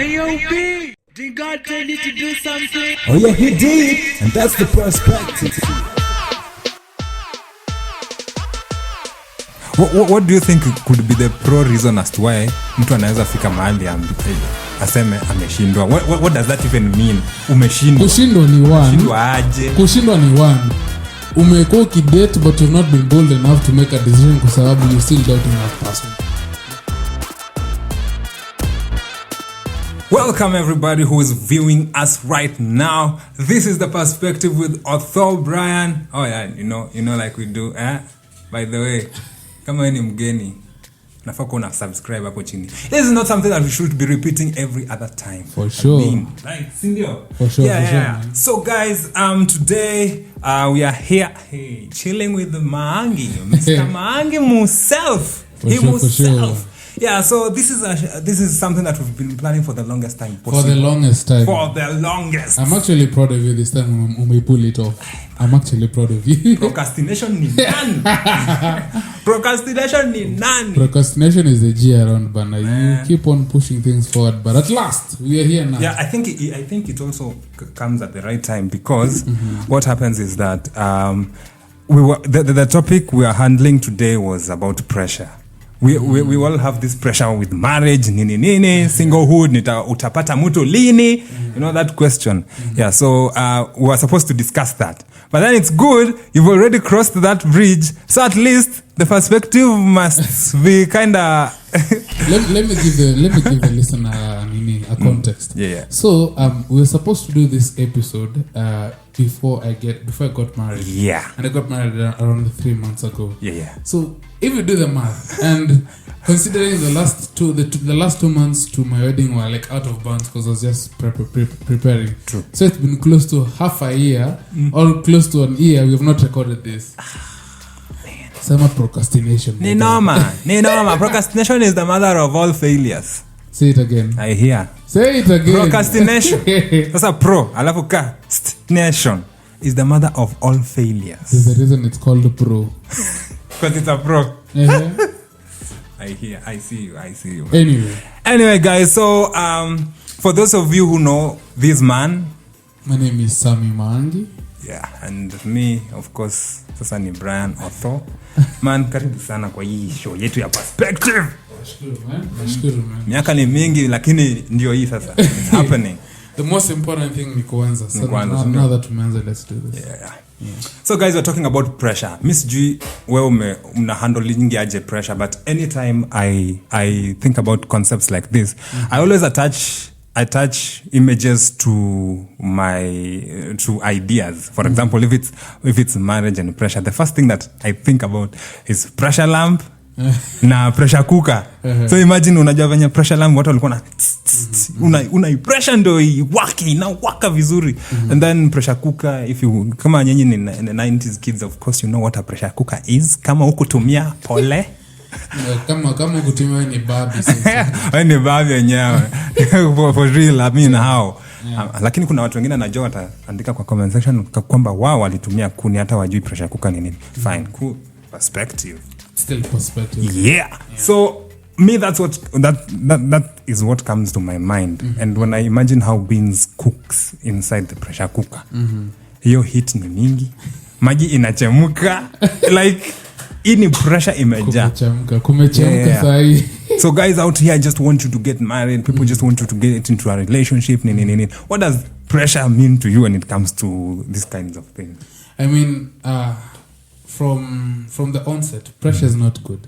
Hey yo, B, did God tell you to do something? Oh yeah, he did, and that's the perspective. What do you think could be the pro reason as to why mtu anaweza fika mahali aseme ameshindwa? What does that even mean? Umeshindwa. Kushindwa ni one. Kushindwa aje? Kushindwa ni one. Umekuwa ukidate but you've not been bold enough to make a decision kwa sababu you still doubting that person. Welcome everybody who is viewing us right now. This is The Perspective with Otho Brian. Oh yeah, you know like we do, eh? By the way, kama wewe ni mgeni, nafaa kuona subscribe hapo chini. This is not something that we should be repeating every other time. For sure. Like, sindio? For sure, yeah, for sure. Yeah. So guys, today we are here, chilling with Maangi, Mr. Maangi himself. For sure. Yeah, so this is something that we've been planning for the longest time possible. For the longest time. I'm actually proud of you this time when we pull it off. I'm actually proud of you. Procrastination ni nani? Procrastination is the G around Bana. You keep on pushing things forward, but at last we are here now. Yeah, I think it also comes at the right time because what happens is that the topic we are handling today was about pressure. We all have this pressure with marriage, nini, singlehood, utapata mtu lini, you know that question. Yeah, so we were supposed to discuss that. But then it's good, you've already crossed that bridge, so at least the perspective must be kind of... let me give the listener a context. Yeah. So we were supposed to do this episode before I got married. Yeah. And I got married around 3 months ago. Yeah. So if you do the math and considering the last 2 months to my wedding were like out of bounds because I was just preparing. True. So it's been close to half a year or close to an year we have not recorded this. Some procrastination. Ni normal. Procrastination is the mother of all failures. Say it again. I hear. Say it again. Procrastination. That's a procrastination is the mother of all failures. There's a reason it's called pro. Because it's a pro. Uh-huh. I hear. I see you. Anyway, guys. So, for those of you who know this man, my name is Mr Maangi. Yeah, and me, of course, sasa ni Brian Otho. Man, karibu sana kwa hii show yetu ya Perspective. Nashukuru man. Miaka ni mingi lakini ndio hii sasa. It's happening. The most important thing ni kuanza. So now that tumeanza, let's do this. Yeah. So guys, we're talking about pressure. Miss G, wewe una handling aje pressure, but anytime I think about concepts like this, I always attach images to ideas. For example, if it's marriage and pressure, the first thing that I think about is pressure lamp na pressure cooker. So imagine unajua venye pressure lamp watu walikuwa na una pressure ndio inawaka vizuri. And then pressure cooker, if you kama nyinyi ni 90s kids, of course you know what a pressure cooker is. Kama ukutumia pole kama kutumia ni babi sasa. Ni babi yenyewe. For real, I mean how. Lakini kuna watu wengine najua wataandika kwa comment section kwamba wao walitumia kuni hata wajui pressure cooker ni nini. Fine, cool. Perspective. Still perspective. Yeah. So me, that is what comes to my mind. And when I imagine how beans cooks inside the pressure cooker, hiyo heat ni mingi, maji inachemuka, like ini pressure imejaa. Kumechemka sahi. So guys out here, I just want you to get married. People just want you to get into a relationship. What does pressure mean to you when it comes to these kinds of things? I mean, from the onset, pressure is not good.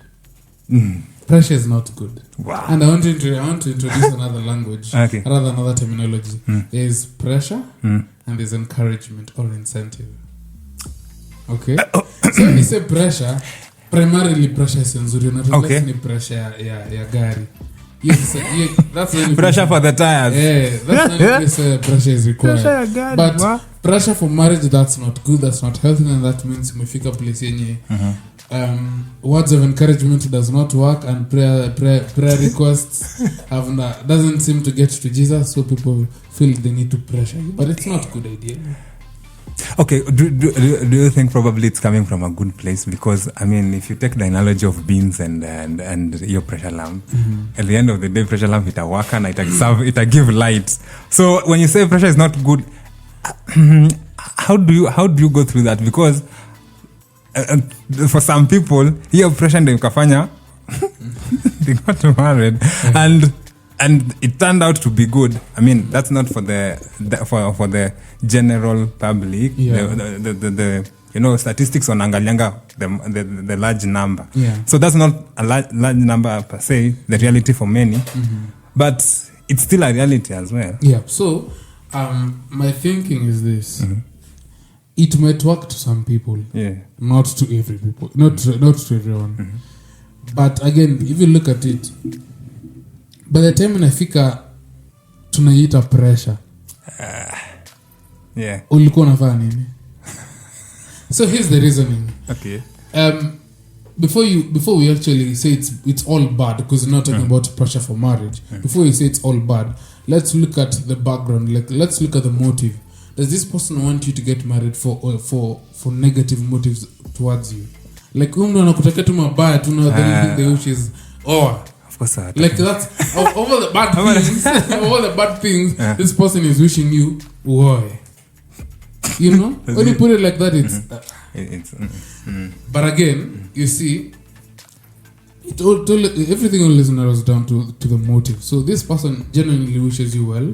Pressure is not good. Wow. And I want to introduce another language, okay. Rather another terminology. There's pressure and there's encouragement or incentive. Okay? So when you say pressure, primarily pressure is nzuri. Okay. Ni pressure ya gari. Yes, that's when pressure for the tires. Yeah, that's when pressure is required. But pressure for marriage, that's not good, that's not healthy, and that means umefika place yenye words of encouragement does not work, and prayer requests doesn't seem to get to Jesus, so people feel they need to pressure you, but it's not a good idea. Okay, do you think probably it's coming from a good place? Because I mean, if you take the analogy of beans and your pressure lamp, at the end of the day, pressure lamp it work and it give light. So when you say pressure is not good, how do you go through that? Because for some people, here pressure ndio ikafanya they got married, and it turned out to be good. I mean, that's not for the general public. Yeah. The statistics on angalianga the large number. Yeah. So that's not a large number per se, the reality for many, but it's still a reality as well. Yeah. So, my thinking is this: it might work to some people, not to every people, not to everyone. But again, if you look at it, by the time unafika tunaita pressure, ulikuwa unafanya nini? So here's the reasoning. Okay. Before we actually say it's all bad, because we're not talking about pressure for marriage. Before we say it's all bad, let's look at the background. Like, let's look at the motive. Does this person want you to get married for negative motives towards you? Like, anakutaka tu mabaya tu na the wish is of course, like that's of all the bad things. All the bad things this person is wishing you. Why? You know, when you put it like that, it's But again, you see, everything always narrows down to the motive. So this person genuinely wishes you well,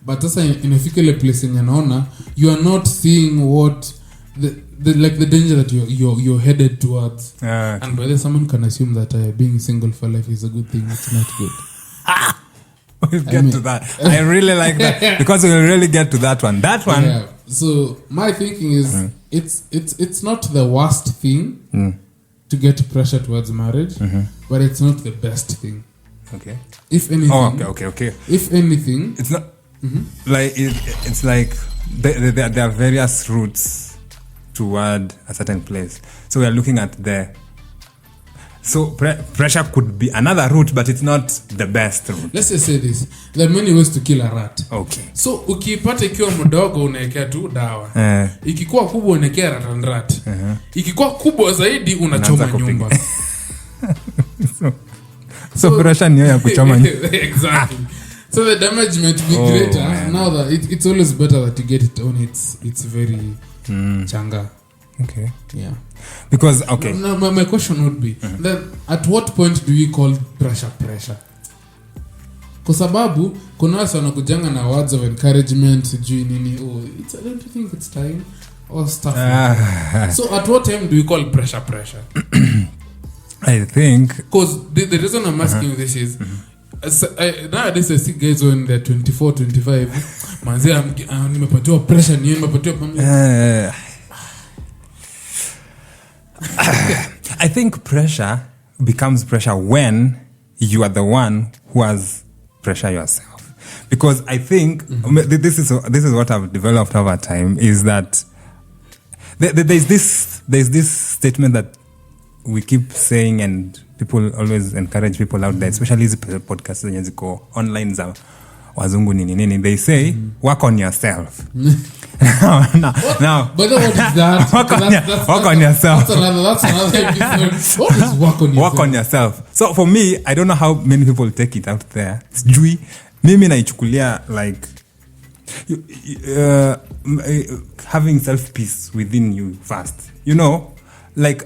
but that's in a particular place in your you are not seeing what the danger that you're headed towards. And by the someone can assume that being single for life is a good thing. It's not good. We'll get to that. I really like that because we'll really get to that one. That one. Yeah. So my thinking is it's not the worst thing to get pressure towards marriage, but it's not the best thing. Okay. If anything. Okay. If anything, it's not like it's like there are various routes toward a certain place. So we are looking at pressure could be another route, but it's not the best route. Let's just say this: there are many ways to kill a rat. Okay. So ukipata ikiwa mdogo unaekea tu dawa. Ikikuwa kubwa unaekea rat. Ikikuwa kubwa zaidi unachoma nyumba. So pressure ni ya kuchoma nyumba. Exactly. So the damage might be greater. Now that it's always better that you get it on it's very changa. Okay. Yeah. Because okay. No, my question would be then at what point do we call pressure? Kwa sababu kuna watu wanakujanga na words of encouragement sijui nini I don't think it's time or stuff. So at what time do we call pressure? I think because the reason I'm asking this is nowadays I see guys when they're 24, 25 manzi nimepatiwa pressure nimepatiwa pamoja. I think pressure becomes pressure when you are the one who has pressure yourself. Because I think this is what I've developed over time is that there's this statement that we keep saying and people always encourage people out there, especially these podcasts zenye ziko online za wazungu nini they say work on yourself. now but what is that? Work on yourself. That's another episode. What is work on yourself? Work on yourself. So for me, I don't know how many people take it out there. Sijui mimi naichukulia like having self peace within you first. You know, like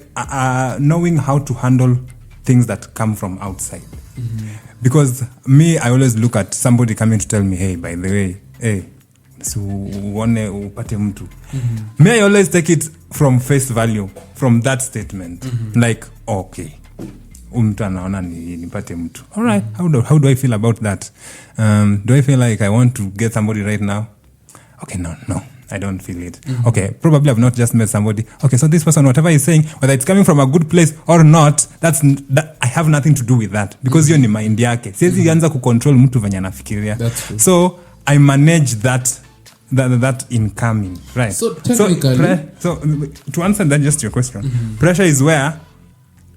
knowing how to handle things that come from outside. Because me, I always look at somebody coming to tell me, hey, by the way, hey, so uone upate mtu. Me, I always take it from face value, from that statement. Like, okay, mtu anaona nipate mtu. All right, how do I feel about that? Do I feel like I want to get somebody right now? Okay, no, I don't feel it. Okay, probably I've not just met somebody. Okay, so this person, whatever he's saying, whether it's coming from a good place or not, that I have nothing to do with that because you're ni mind yake. Siwezi anza kucontrol mtu venye anafikiria. So I manage that incoming, right? So technically, so to answer that, just your question, pressure is where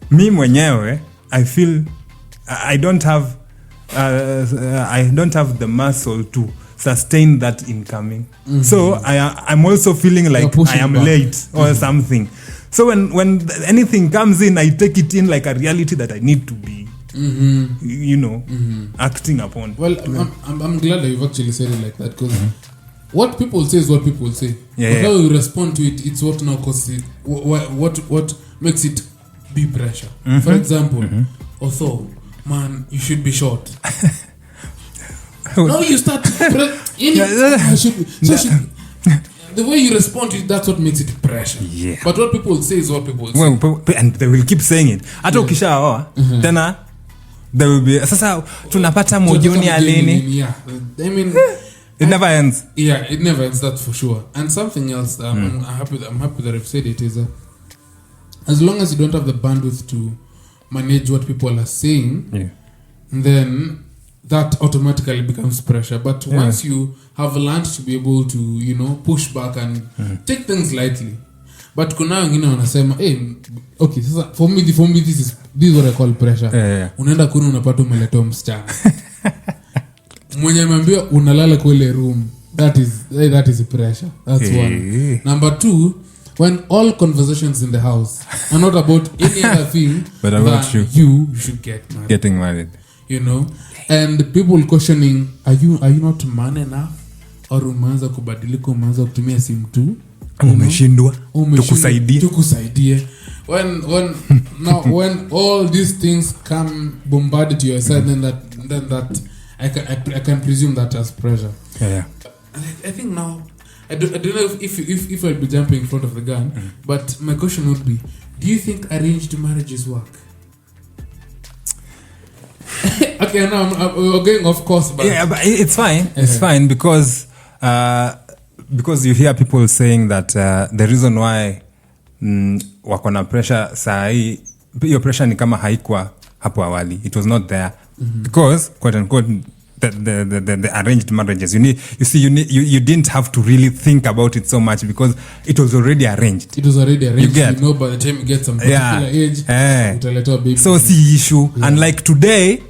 me mwenyewe I feel I don't have the muscle to sustain that incoming. So I'm also feeling like I am back. late or something. So when anything comes in, I take it in like a reality that I need to be acting upon. Well, I'm glad that you've actually said it like that, because what people say is what people say. But how you respond to it, it's what now causes it. What makes it be pressure. For example, although, man, you should be short. Now you start the way you respond to it, that's what makes it pressure. Yeah. But what people say is what people say. Well, and they will keep saying it. Hata ukishaoa tena there will be sasa tunapata mojoni alini. Yeah. I mean it never ends. Yeah, it never ends, that's for sure. And something else I'm happy that I've said it is as long as you don't have the bandwidth to manage what people are saying, then that automatically becomes pressure. But once you have learned to be able to, push back and take things lightly. But kuna wengine wanasema, okay, for me this is what I call pressure. Unaenda kuna unapata umeletea msichana. Mwenye ameambia unalala kwa ile room. That is pressure. That's one. Number 2, when all conversations in the house are not about any other thing but about you should get married. Getting married. And people questioning, are you not man enough? Or umeanza kubadilika, umeanza kutumia simu tu? Umeshindwa tukusaidie. When all these things come bombarded to your side, then that I can presume that as pressure. I think now I don't know if I'll be jumping in front of the gun, but my question would be, do you think arranged marriages work? Okay, now we're going off course, but but it's fine. It's fine because you hear people saying that the reason why wako na pressure sahi, hiyo pressure ni kama haikuwa hapo awali. It was not there because quote unquote the arranged marriages, you didn't have to really think about it so much because it was already arranged. It was already arranged. By the time you get some particular age, utaleta baby. So see issue. And like today,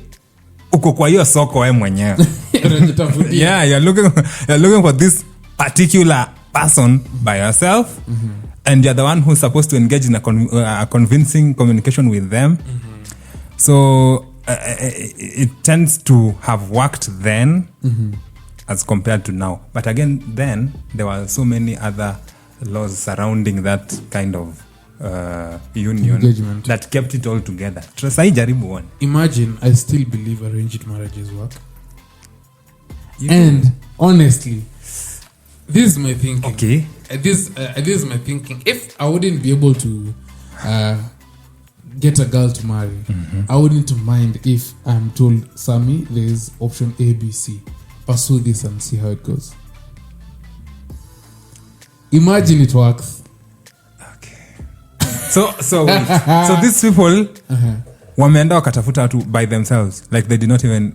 uko kwa hiyo soko wewe mwenyewe. You're looking for this particular person by yourself, and you're the one who's supposed to engage in a convincing communication with them. So it tends to have worked then as compared to now. But again, then there were so many other laws surrounding that kind of union engagement that kept it all together. Jaribu one. Imagine, I still believe arranged marriages work. And honestly, this is my thinking. Okay. This is my thinking. If I wouldn't be able to get a girl to marry, I wouldn't mind if I'm told, Sammy, there's option A, B, C. Pursue this and see how it goes. Imagine it works. Okay. So these people wameenda wakatafuta watu by themselves, like they did not even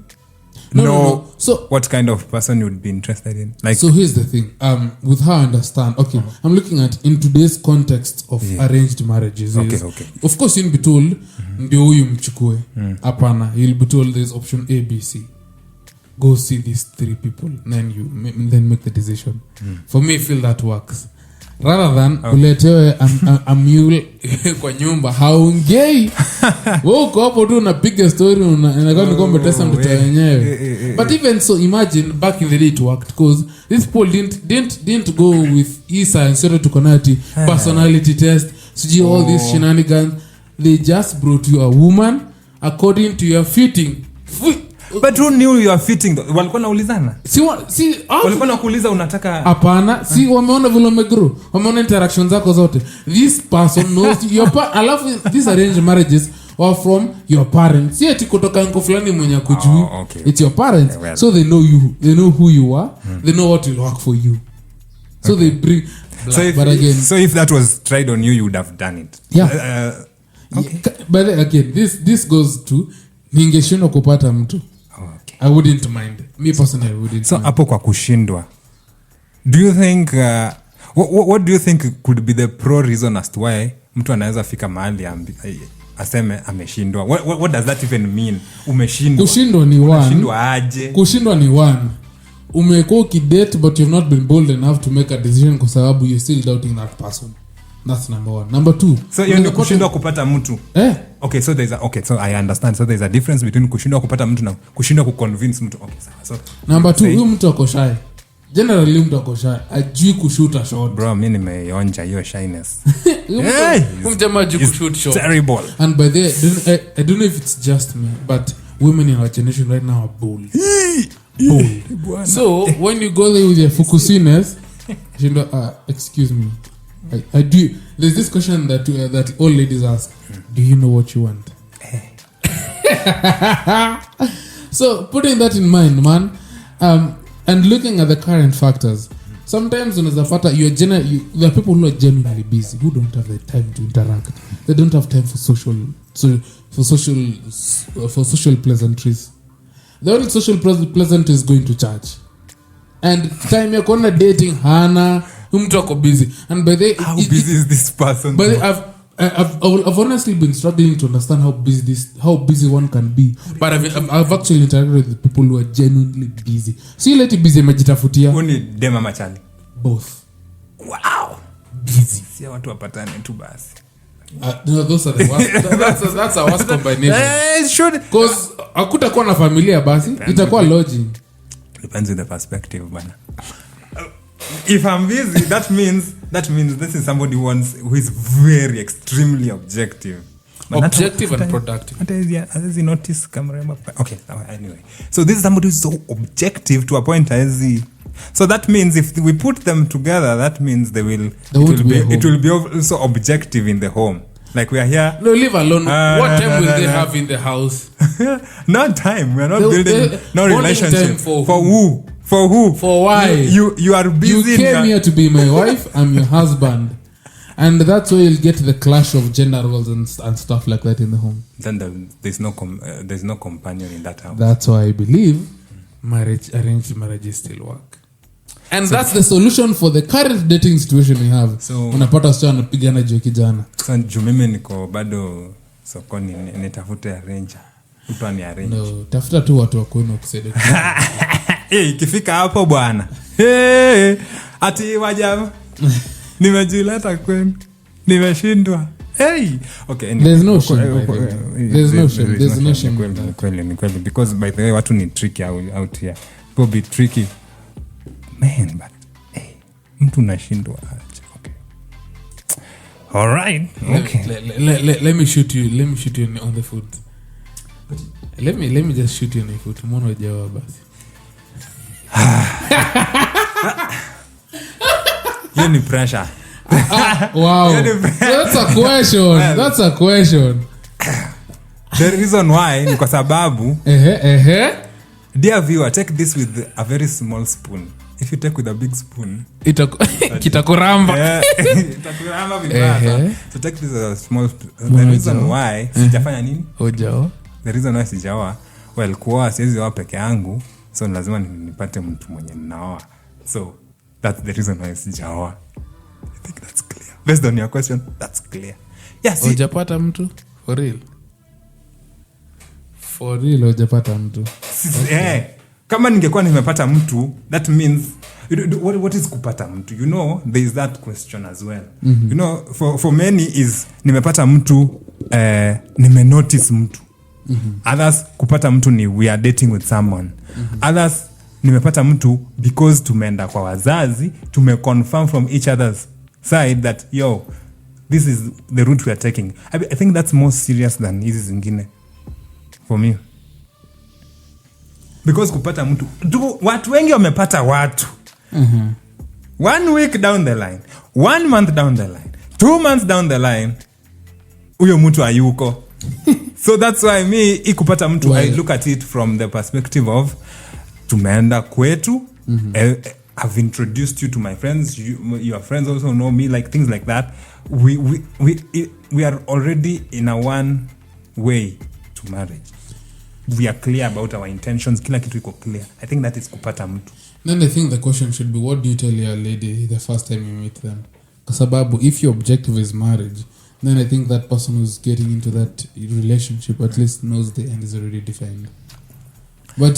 know So, what kind of person you would be interested in. Like, so here's the thing. With how I understand, okay, I'm looking at in today's context of arranged marriages. Okay. Of course, you'll be told, ndio huyu mchukue. Apana, you'll be told there's option A, B, C. Go see these 3 people, then make the decision. For me, I feel that works. Rather than uletewe a mule kwa nyumba haongei. Wewe uko hapo tu unapiga story unakaa ni kwamba tesa mtoto wenyewe. But even so, imagine back in the day it worked because these people didn't go with Isa and Sero to connect personality test. So all these shenanigans, they just brought you a woman according to your fitting. But who knew you are fitting? Walikuwa naulizana. Walikuwa nakuuliza unataka. Hapana, wameona vile umegrow. Wameona interactions zako zote. This person knows I love these arranged marriages are from your parents. Si eti kutoka nko fulani mwenye kujui. Okay. It's your parents. Well. So they know you. They know who you are. They know what will work for you. So they bring so if that was tried on you, you would have done it. Yeah. Okay. But again, this goes to ningeshindwa kupata mtu. Okay. I wouldn't mind. Me personally, I wouldn't. So hapo kwa kushindwa, do you think what do you think could be the pro reason as to why mtu anaweza fika mahali aseme ameshindwa? What does that even mean? Umeshindwa. Kushindwa ni one. Kushindwa aje? Kushindwa ni one. umekuwa ukidate but you've not been bold enough to make a decision kwa sababu you're still doubting that person. That's number 1. Number 2, so hiyo ni kushindwa kupata mtu. Okay, so so I understand. So there's a difference between kushindwa kupata mtu na kushindwa kuconvince mtu. Okay, sawa. So number 2, huyu mtu ako shy. Generally mtu ako shy, ajui kushoot a shot. Bro, mimi nimeonja hiyo shyness. Mtu ajui kushoot shot. Terrible. And by the way, I don't know if it's just me, but women in our generation right now are bold. Bold. So when you go there with your focusiness, excuse me, I do. There's this question that all ladies ask: do you know what you want? So putting that in mind, man, and looking at the current factors, sometimes when there are people who are genuinely busy, who don't have the time to interact. They don't have time for social pleasantries. The only social pleasant is going to church. And time you're gonna dating hana mtu ako busy. And by the how busy is this person? But I've honestly been struggling to understand how busy one can be. But I've actually interacted with people who are genuinely busy. So you let it busy majitafutia. Only dema machali. Both. Wow. Busy. Si watu wapatane tu basi. No, those are the worst. That's a worst combination. It should. Because hakutakuwa na familia basi, itakuwa lodging. Depends on the perspective, bana. If I'm busy, that means this is somebody who is very extremely objective. Objective and productive. As you notice, camera. Okay, anyway. So this is somebody who is so objective to a point so that means if we put them together, that means it will be also objective in the home. Like we are here. No, leave alone. What time will they have in the house? No time. We are not building no relationship. For who? For who? For why? You are busy. You came here to be my wife. I'm your husband. And that's where you'll get the clash of gender roles and stuff like that in the home. Then there's no companion in that house. That's why I believe arranged marriages still work. And that's the solution for the current dating situation we have. So unapata sio anapigana juu kijana. Sasa mimi niko bado sokoni nitafute arranger. Mtu ani arrange. No, tafuta tu watu wa kwenu kusaidia. Ikifika hapo bwana. Ati wajabu. Nimejileta kwenu. Nimeshindwa. Okay, anyway. There's no shame. There's no shame. Kweli because by the way watu ni tricky out here. People be tricky. Man, but mtu nashindwa. Okay. All right. Okay. Let me shoot you on the foot. Let me just shoot you on the foot. Mbona hujaoa basi? Hiyo ni pressure. Wow. That's a question. The reason why ni kwa sababu dear viewer, take this with a very small spoon. If you take with a big spoon, kitakuramba. Itakuramba vibaya. So take this as a small spoon. The reason why sijafanya nini? Hujao. The reason why sijaoa, kuoa siwezi oa peke yangu, so lazima nipate mtu mwenye ninaoa. So that's the reason why sijaoa. I think that's clear. Based on your question, that's clear. Yes. Hujapata mtu? For real hujapata mtu. Okay. Kama ningekuwa nimepata mtu, that means what is kupata mtu? You know, there is that question as well. Mm-hmm. You know, for many is nimepata mtu, nimenotice mtu. Mm-hmm. Others kupata mtu ni we are dating with someone. Mm-hmm. Others nimepata mtu because tumeenda kwa wazazi, tumeconfirm from each other's side that this is the route we are taking. I think that's more serious than hizi zingine for me. Because kupata mtu watu wengi wamepata watu. Mm-hmm. 1 week down the line, 1 month down the line, 2 months down the line, huyo mtu hayuko. So that's why me kupata mtu, I look at it from the perspective of tumeenda kwetu. Mm-hmm. I've introduced you to my friends, your friends also know me, like things like that. We are already in a one way to marriage. We are clear about our intentions, kila kitu iko clear. I think that is kupata mtu. Then I think the question should be, what do you tell your lady the first time you meet them? Kasababu, if your objective is marriage, then I think that person who's getting into that relationship at least knows the end is already defined. but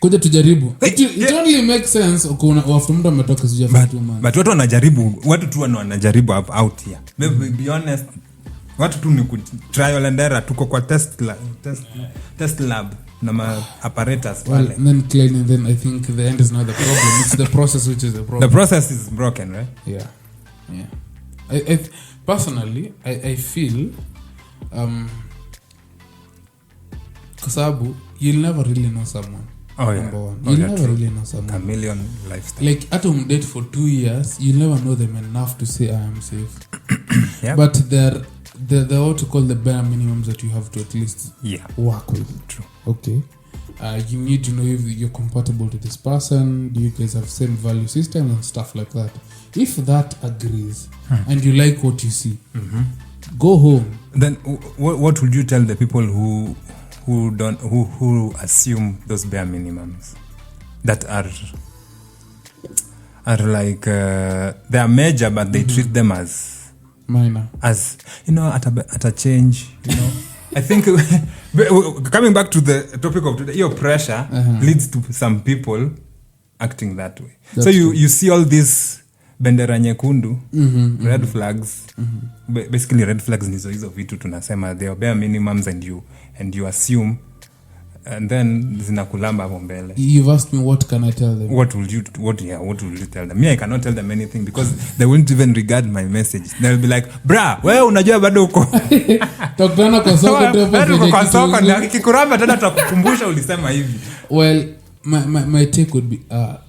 kuja tujaribu it only makes sense after mtu ametoka sija for 2 months but watu tu wanajaribu out here be honest watu tu ni trial and error tuko kwa test lab na apparatus well then clearly and then I think the end is not the problem it's the process which is the problem. The process is broken, right? Yeah I personally I feel kwa sababu you'll never really know someone. Number one. You'll never really know someone. Chameleon lifestyle. Like at home date for 2 years, you'll never know them enough to say I am safe. Yep. But they're what to call the bare minimums that you have to at least work with. True. Okay. You need to know if you're compatible to this person. Do you guys have same value system and stuff like that? If that agrees and you like what you see, go home. Then what would you tell the people who assume those bare minimums that are like they are major but they treat them as minor, as at a change, I think coming back to the topic of today, your pressure leads to some people acting that way. That's so you see all these bendera nyekundu, red flags, basically red flags nizo hizo vitu tunasema they are bare minimums and you assume and then zinakulamba hapo mbele. You've asked me what can I tell them? What will you tell them? Me, I cannot tell them anything because they won't even regard my message. They'll be like, "Bra, wewe unajua bado uko." Tokana kwa soko tu hapo. Kwa soko na kikuramba tena tutakukumbusha ulisema hivi. Well, my take would be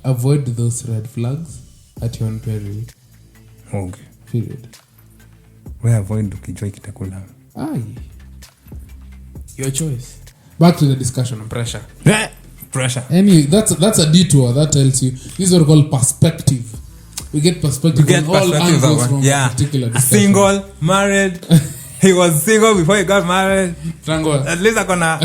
avoid those red flags at your own peril. Okay. Period. We avoid ukijua kitakula. Your choice. Back to the discussion on pressure. Pressure. That's a detour that tells you this is what we call perspective. We get perspective on all angles from a particular discussion. Single, married. He was single before he got married. Trango. At least akona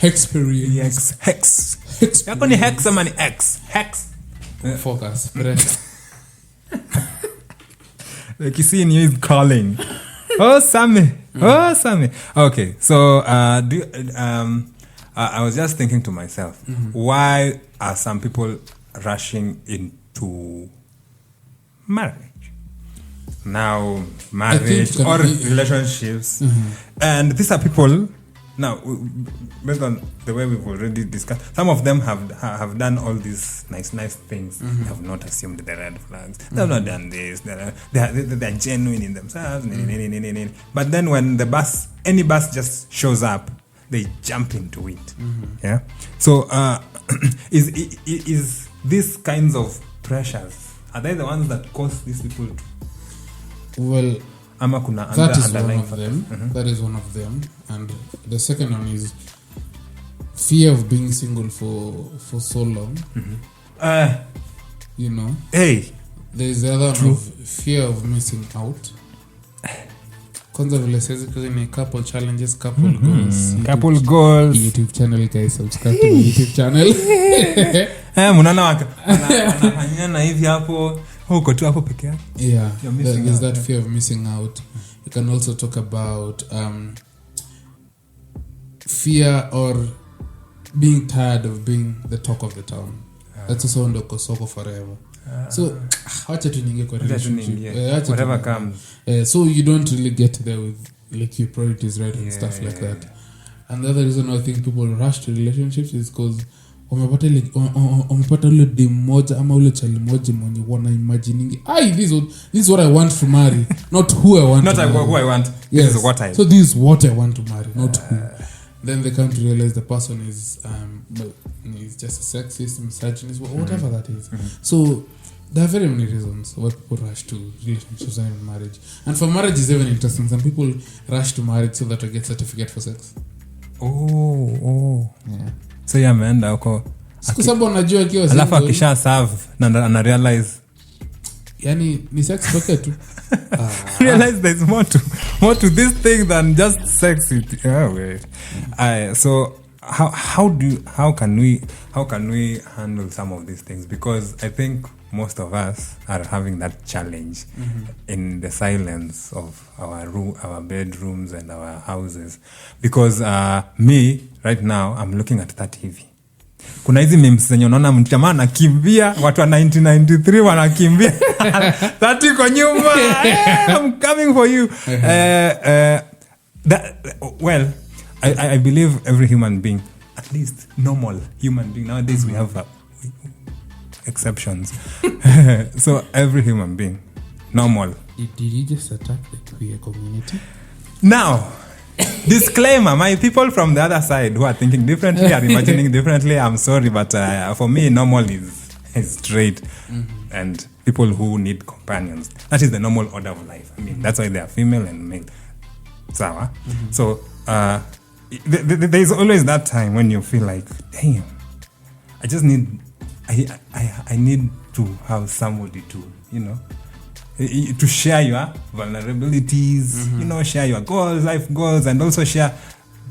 experience. Hex. Yako ni hex ama ni X? Hex. Focus. Pressure. Like you see in you is calling. Oh, Sammy. Okay, so I was just thinking to myself, why are some people rushing into marriage? Now, marriage or relationships. And these are people, now, based on the way we've already discussed, some of them have done all these nice things. They have not assumed the red flags. They have not done this. They're genuine in themselves. But then when any bus just shows up, they jump into it. Yeah. So is these kinds of pressures, are they the ones that cause these people to? Well, that is one of them. That is one of them. And the second one is fear of being single for so long. Hey, there's the other one of fear of missing out. Kwanza vile sasa ni couple challenges, couple goals. Couple goals. YouTube channel, guys, subscribe to my YouTube channel. Mnaona anafanyana hivi hapo huko tu hapo peke yake. Yeah, there's that fear of missing out. You can also talk about fear or being tired of being the talk of the town. That's also on the Kosoko forever. So acha tuninge kwa relationship. Whatever comes. So you don't really get there with like your priorities right and stuff like that. And the other reason I think people rush to relationships is because umepata ule dem moja ama ule chali moja mwenye wana imagining this is what I want to marry, not who I want not to marry. Not who I want. Yes. This is what I. So this is what I want to marry, not who. Then they come to realize the person is just a sexist, misogynist, whatever that is. So there are very many reasons why people rush to relationships and even marriage. And for marriage is even interesting. Some people rush to marriage so that they get certificate for sex. Oh. Yeah. So ameenda huko kwa sababu anajua akiwa single, alafu akisha serve na ana realize yani ni sex pekee tu. Realize there's more to this thing than just sex. So how can we handle some of these things? Because I think most of us are having that challenge in the silence of our bedrooms and our houses. Because me, right now, I'm looking at that TV. Kuna hizi memes zenye unaona mjamaa anakimbia, watu wa 1993 wanakimbia. That iko nyumba. I'm coming for you. Well, I believe every human being, at least normal human being, nowadays we have exceptions. So every human being, normal. Did you just attack the queer community? Now, disclaimer, my people from the other side who are thinking differently, are imagining differently, I'm sorry, but for me, normal is straight. And people who need companions. That is the normal order of life. I mean, that's why they are female and male. Sawa? So, there is always that time when you feel like, damn, I just need, I need to have somebody to, to share your vulnerabilities, share your goals, life goals, and also share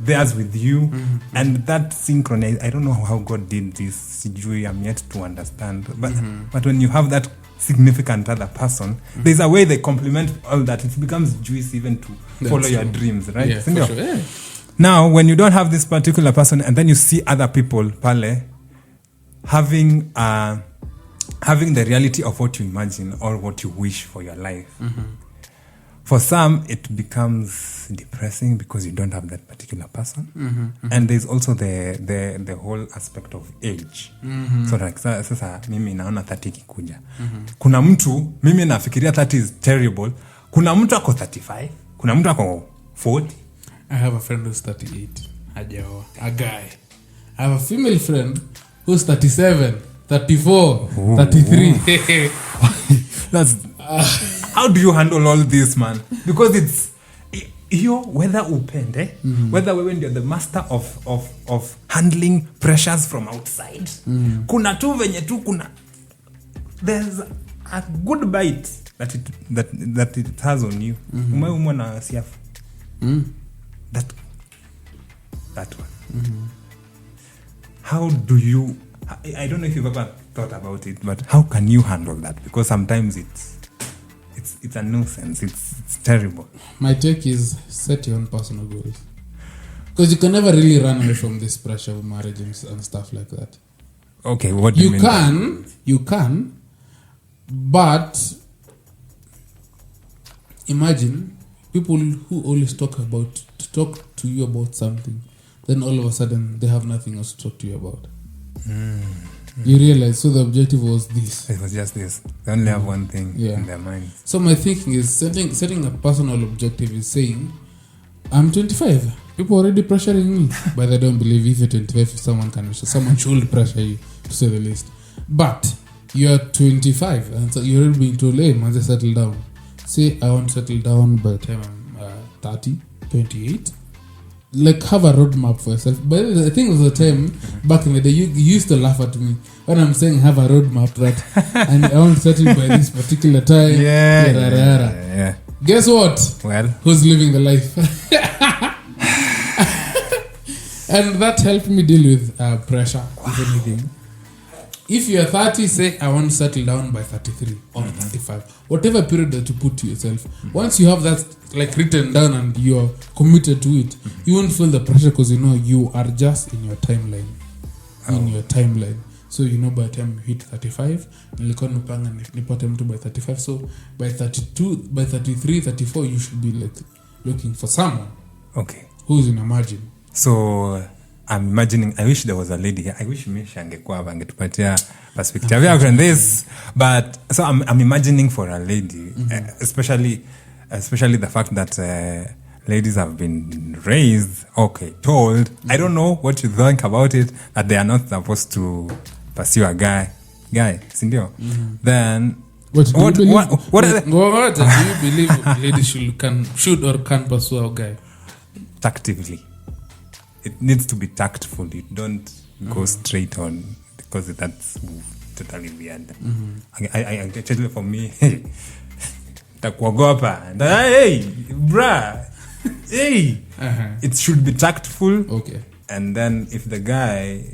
theirs with you. And that synchronize, I don't know how God did this, I'm yet to understand. But when you have that significant other person, there's a way they complement all that. It becomes juicy even to follow your dreams, right? Yeah, for sure. Yeah. Now, when you don't have this particular person and then you see other people, pale, having the reality of what you imagine or what you wish for your life. For some, it becomes depressing because you don't have that particular person. And there's also the whole aspect of age. So like, sasa mimi naona 30 kikuja. Kuna mtu, mimi nafikiria 30 is terrible. Kuna mtu ako 35. Kuna mtu ako 40. I have a friend who's 38. Hajaoa. A guy. I have a female friend who's 37, 34, 33. That's how do you handle all this, man? Because it's whether upende, whether wewe ndio the master of handling pressures from outside. Kuna tu venye tu kuna, there's a good bite that it has on you. Umeumwa na siafu. That one. How do you, I don't know if you've ever thought about it, but how can you handle that? Because sometimes it's a nuisance. It's terrible. My take is set your own personal goals. Because you can never really run away from this pressure of marriage and stuff like that. Okay, what do you mean? You can, but imagine people who always talk to you about something, then all of a sudden they have nothing else to talk to you about. You realize, so the objective was this. It was just this. They only have one thing in their mind. So my thinking is setting a personal objective is saying, I'm 25. People are already pressuring me. But I don't believe if you're 25, someone should pressure you, to say the least. But you're 25, and so you're already being told, hey, man, just settle down. Say, I want to settle down by the time I'm 30, 28. Like, have a roadmap for yourself. But I think it was a time back in the day you used to laugh at me when I'm saying have a roadmap that and I want to settle by this particular time. Yeah. Guess what? Well, who's living the life? And that helped me deal with pressure, if anything. If you're 30, say I want to settle down by 33 or 35, whatever period that you put to yourself. Once you have that like written down and you're committed to it, you won't feel the pressure because you are just in your timeline. So by the time you hit 35, nilikuwa nimepanga nipate mtu by 35. So by 32, by 33, 34, you should be like looking for someone. Okay. Who's in a margin. So I'm imagining, I wish there was a lady here. I wish Misha angekuwa hapa angetupatia perspective yake on this. But so I'm imagining for a lady, especially the fact that ladies have been raised, told. I don't know what you think about it, that they are not supposed to pursue a guy, sindio? Then what do you believe ladies should or can pursue a guy? Tactively. It needs to be tactful. You don't go straight on, because that's totally weird. I actually, for me, takuogopa. Hey, bruh. Hey. It should be tactful. Okay. And then if the guy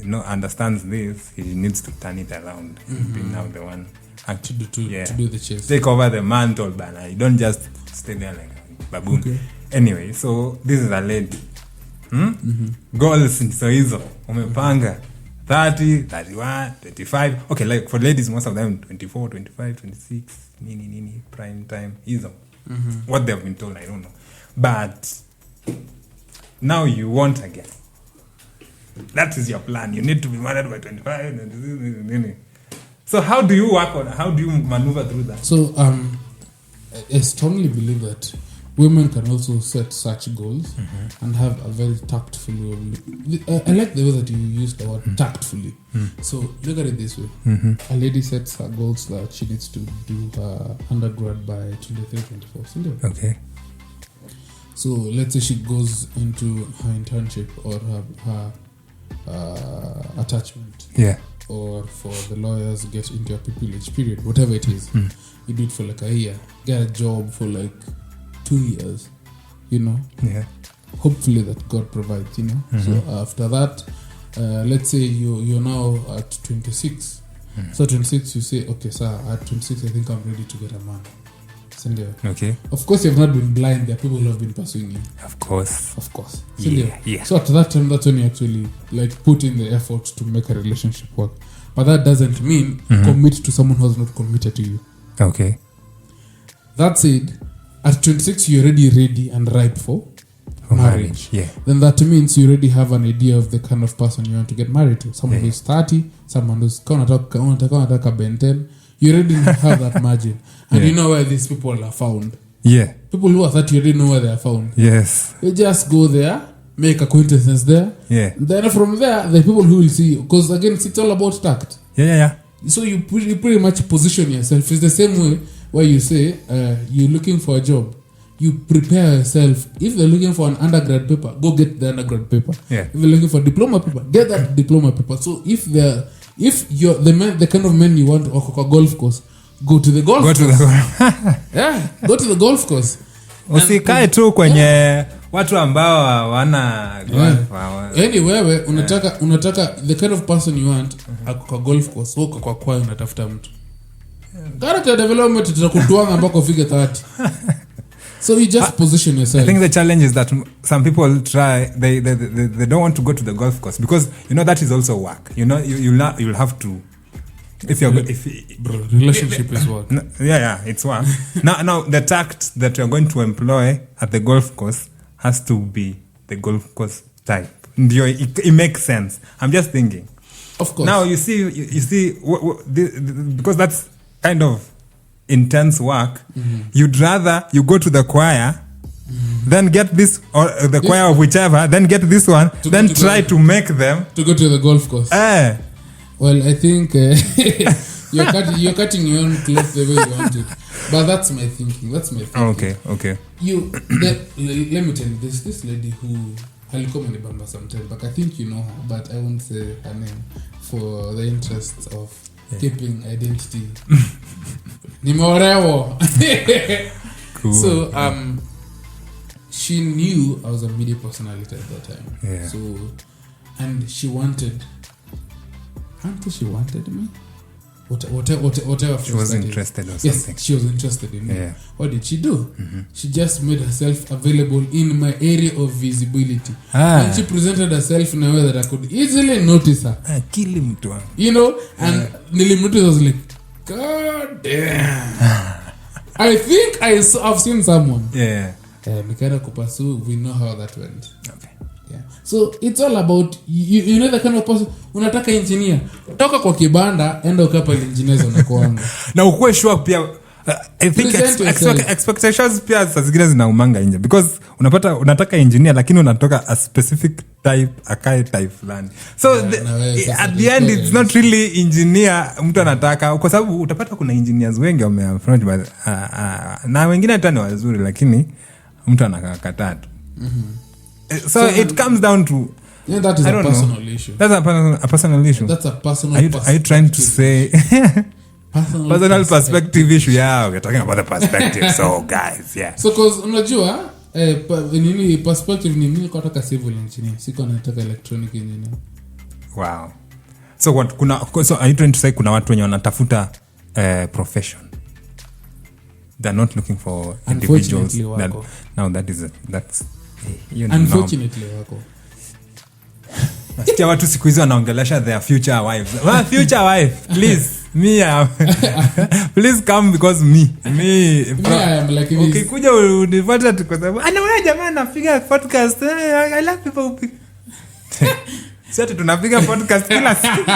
understands this, he needs to turn it around. Be now the one to do the chase. Take over the mantle, banner. You don't just stay there like a baboon. Okay. Anyway, so this is a lady. Goals so hizo umepanga 30, 31, 25. Okay, like for ladies, most of them 24, 25, 26, nini, prime time, hizo. What they've been told, I don't know. But now you want again. That is your plan. You need to be married by 25. Nini. So how do you maneuver through that? So I strongly believe that women can also set such goals and have a very tactful way. I like the way that you use the word tactfully. So look at it this way. A lady sets her goals that she needs to do her undergrad by 23-24. Okay. So let's say she goes into her internship or her attachment. Yeah. Or for the lawyers, get into a pupillage period, whatever it is. You do it for like a year. Get a job for like 2 years, Yeah. Hopefully that God provides, So after that, let's say you're now at 26. So 26, you say, okay, sir, at 26, I think I'm ready to get a man. Okay. Of course, you have not been blind. There are people who have been pursuing you. Of course. Yeah. So at that time, that's when you actually put in the effort to make a relationship work. But that doesn't mean commit to someone who has not committed to you. Okay. That said, at 26, you're already ready and ripe for marriage. Yeah. Then that means you already have an idea of the kind of person you want to get married to. Someone who's 30, someone who's kanataka Ben 10. You already have that margin. And you know where these people are found. Yeah. People who are 30, you already know where they are found. Yes. You just go there, make acquaintances there. Yeah. Then from there, the people who will see you. Because again, it's all about tact. Yeah. So you pretty much position yourself. It's the same way where you say you're looking for a job. You prepare yourself. If they're looking for an undergrad paper, go get the undergrad paper. Yeah. If they're looking for diploma paper, get that diploma paper. So if you're the kind of men you want to walk a golf course, go to the golf course. Go to the golf course. Usikae tu kwenye watu ambao hawana golf. Anyway, unataka the kind of person you want kwa golf course, kwa kwa unatafuta mtu. Character development tutakutuanga mpaka ufike 30. So you just position yourself. I think the challenge is that some people try they don't want to go to the golf course because that is also work. You'll have to relationship is work. It's work. now the tact that you're going to employ at the golf course has to be the golf course type. It makes sense. I'm just thinking. Of course. Now you see because that's kind of intense work. You'd rather you go to the choir, then get this or the choir of whichever, then get this one, then try to make them to go to the golf course. Well, I think you're cutting your own cloth the way you want it. But that's my thinking. Okay. Let me tell you, there's this lady who Halikoma Nibamba sometimes, but I think you know her, but I won't say her name for the interests of keeping identity. Nimorewo. Cool. So she knew I was a media personality at that time. Yeah. So and she wanted me. Whatever. She was interested or something. Yes, she was interested in me. Yeah. What did she do? She just made herself available in my area of visibility. And she presented herself in a way that I could easily notice her. Kill him to her. And Nilimnotice was like, God damn. I think I've seen someone. Yeah. Mikaela Kupasu, we know how that went. Okay. Yeah. So it's all about you know the kind of person unataka engineer. Toka kwa kibanda enda ukapa engineers wanakuanga. Na ukue sure pia I think expectations pia saa zingine zinaumanga nje because unataka engineer lakini unatoka a specific type akae type fulani. So at the end it's not really engineer mtu anataka kwa sababu utapata kuna engineers wengi wameapproach na wengine hata ni wazuri lakini mtu anakataa tu. So it comes down to that is a personal issue. That's a personal issue. That's a personal are you trying to say personal perspective issue? Yeah, we're talking about the perspective. So guys, yeah. So cause unajua nini perspective ni mimi nataka civil engineer, siko nataka electronic engineer. Wow. So what so are you trying to say kuna watu wenye wanatafuta profession? They're not looking for individuals. That's unfortunately wako. Nasikia watu siku hizi wanaongelesha their future wives. My future wife, please. Please come because me I am like this. Okay, kuja unifuata tu kwa sababu anaona jamaa anapiga podcast. I love people who sasa tunapiga podcast kila siku.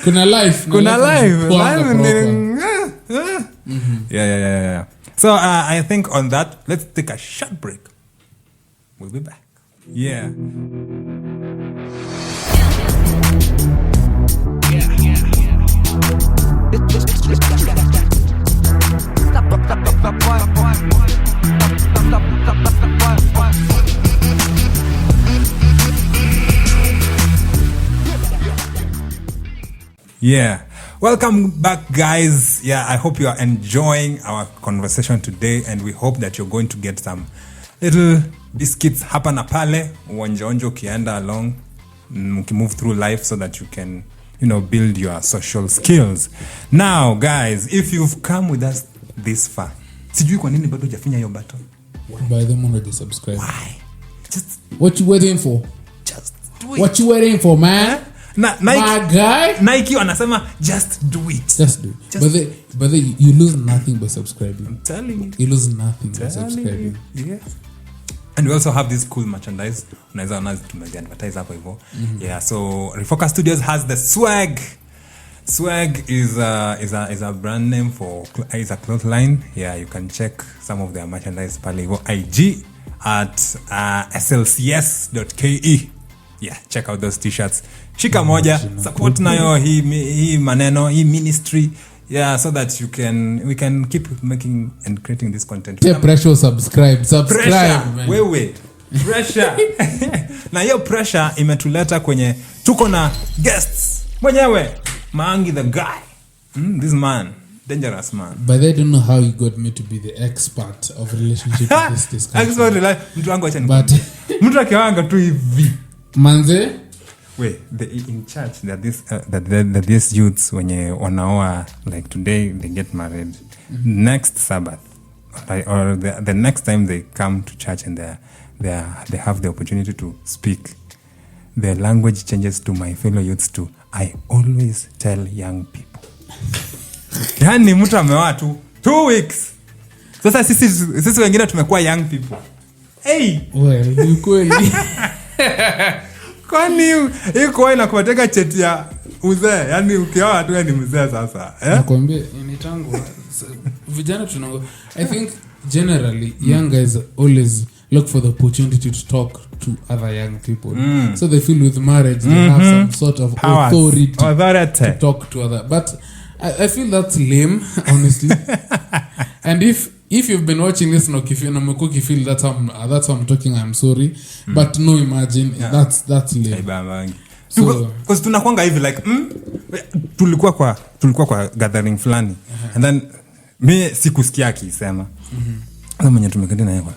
Kuna life. Yeah. So I think on that, let's take a short break. We'll be back. Yeah. Yeah. Welcome back, guys. Yeah, I hope you are enjoying our conversation today, and we hope that you're going to get some little biscuits hapa na pale uonjo ukienda along move through life so that you can, build your social skills. Now, guys, if you've come with us this far, sijui kwa nini bado hujafanya hiyo button. By the moment you subscribe. Why? Just what you waiting for? Just do it. What you waiting for, man? Nike, my guy. Nike wanasema just do it. Just do it. But you lose nothing by subscribing. I'm telling you. You lose nothing by subscribing. Yeah. And we also have this cool merchandise. Unaweza tumeadvertise hapo hivyo. Yeah, so Refocus Studios has the swag. Swag is a brand name is a cloth line. Yeah, you can check some of their merchandise pale hivyo IG at slcs.ke. Yeah, check out those t-shirts. Shika moja, support nayo hii maneno, hii ministry. Yeah, so that we can keep making and creating this content. Yeah, pressure, subscribe, pressure, man. Wewe, pressure. Na hiyo pressure imetuleta kwenye tuko na guests. Mwenyewe, Maangi the guy. This man, dangerous man. But they don't know how you got me to be the expert of relationship in this discussion. Expert mtu wangu acha but mtu akiwanga tu hivi. Manze, wait, in church that these youths wenye wanaoa like today they get married, next Sabbath or the next time they come to church and they have the opportunity to speak, their language changes to my fellow youths too. I always tell young people. Yani mtu ameoa tu 2 weeks. Sasa sisi wengine tumekuwa young people. Hey, well, ni kweli. Kwani iko inakupateka cheti ya uzee, yani ukioa tu ni mzee sasa. Nakwambia ni tangu vijana tunango. I think generally young guys always look for the opportunity to talk to other young people. So they feel with marriage they have some sort of authority to talk to other. But I feel that's lame, honestly. And if you've been watching this no feel that's how I'm talking, I'm sorry. But no, imagine that's lame. So because tunakwanga hivi like tulikuwa kwa gathering fulani and then mimi sikusikia akisema. Sasa mwenye tumeketi naye kwa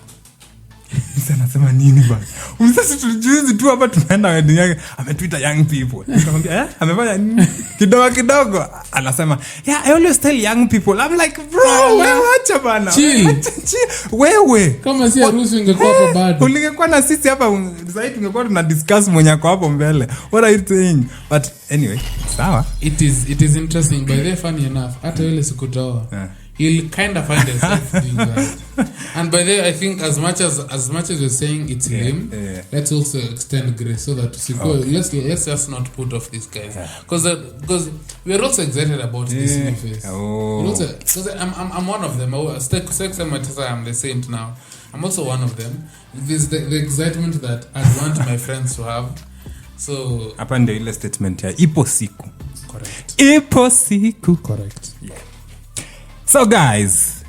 sasa nasema nini bana? Sasa tulijuzi tu hapa tunaenda wedding yake ametwita young people. Nikamwambia amefanya nini? Kidogo anasema yeah, I always tell young people. I'm like bro, wewe acha bana. Wewe kama si harusi ingekuwa hapa bado. Ungekuwa na sisi hapa sasa tungekuwa tuna discuss mwenye kwa hapo mbele. What are you saying? But anyway, sawa. It is interesting by the funny enough. Hata yule sikutoa. He'll kind of find himself doing that. And by the way, I think as much as you're saying it's lame, let's also extend grace so that let's just not put off these guys because we're also excited about this new phase. Because I'm one of them. I'm the saint now. I'm also one of them. There's the excitement that I'd want my friends to have. So hapa ndio ile statement ya ipo siku. Correct. Ipo siku. Correct. Yeah. So guys,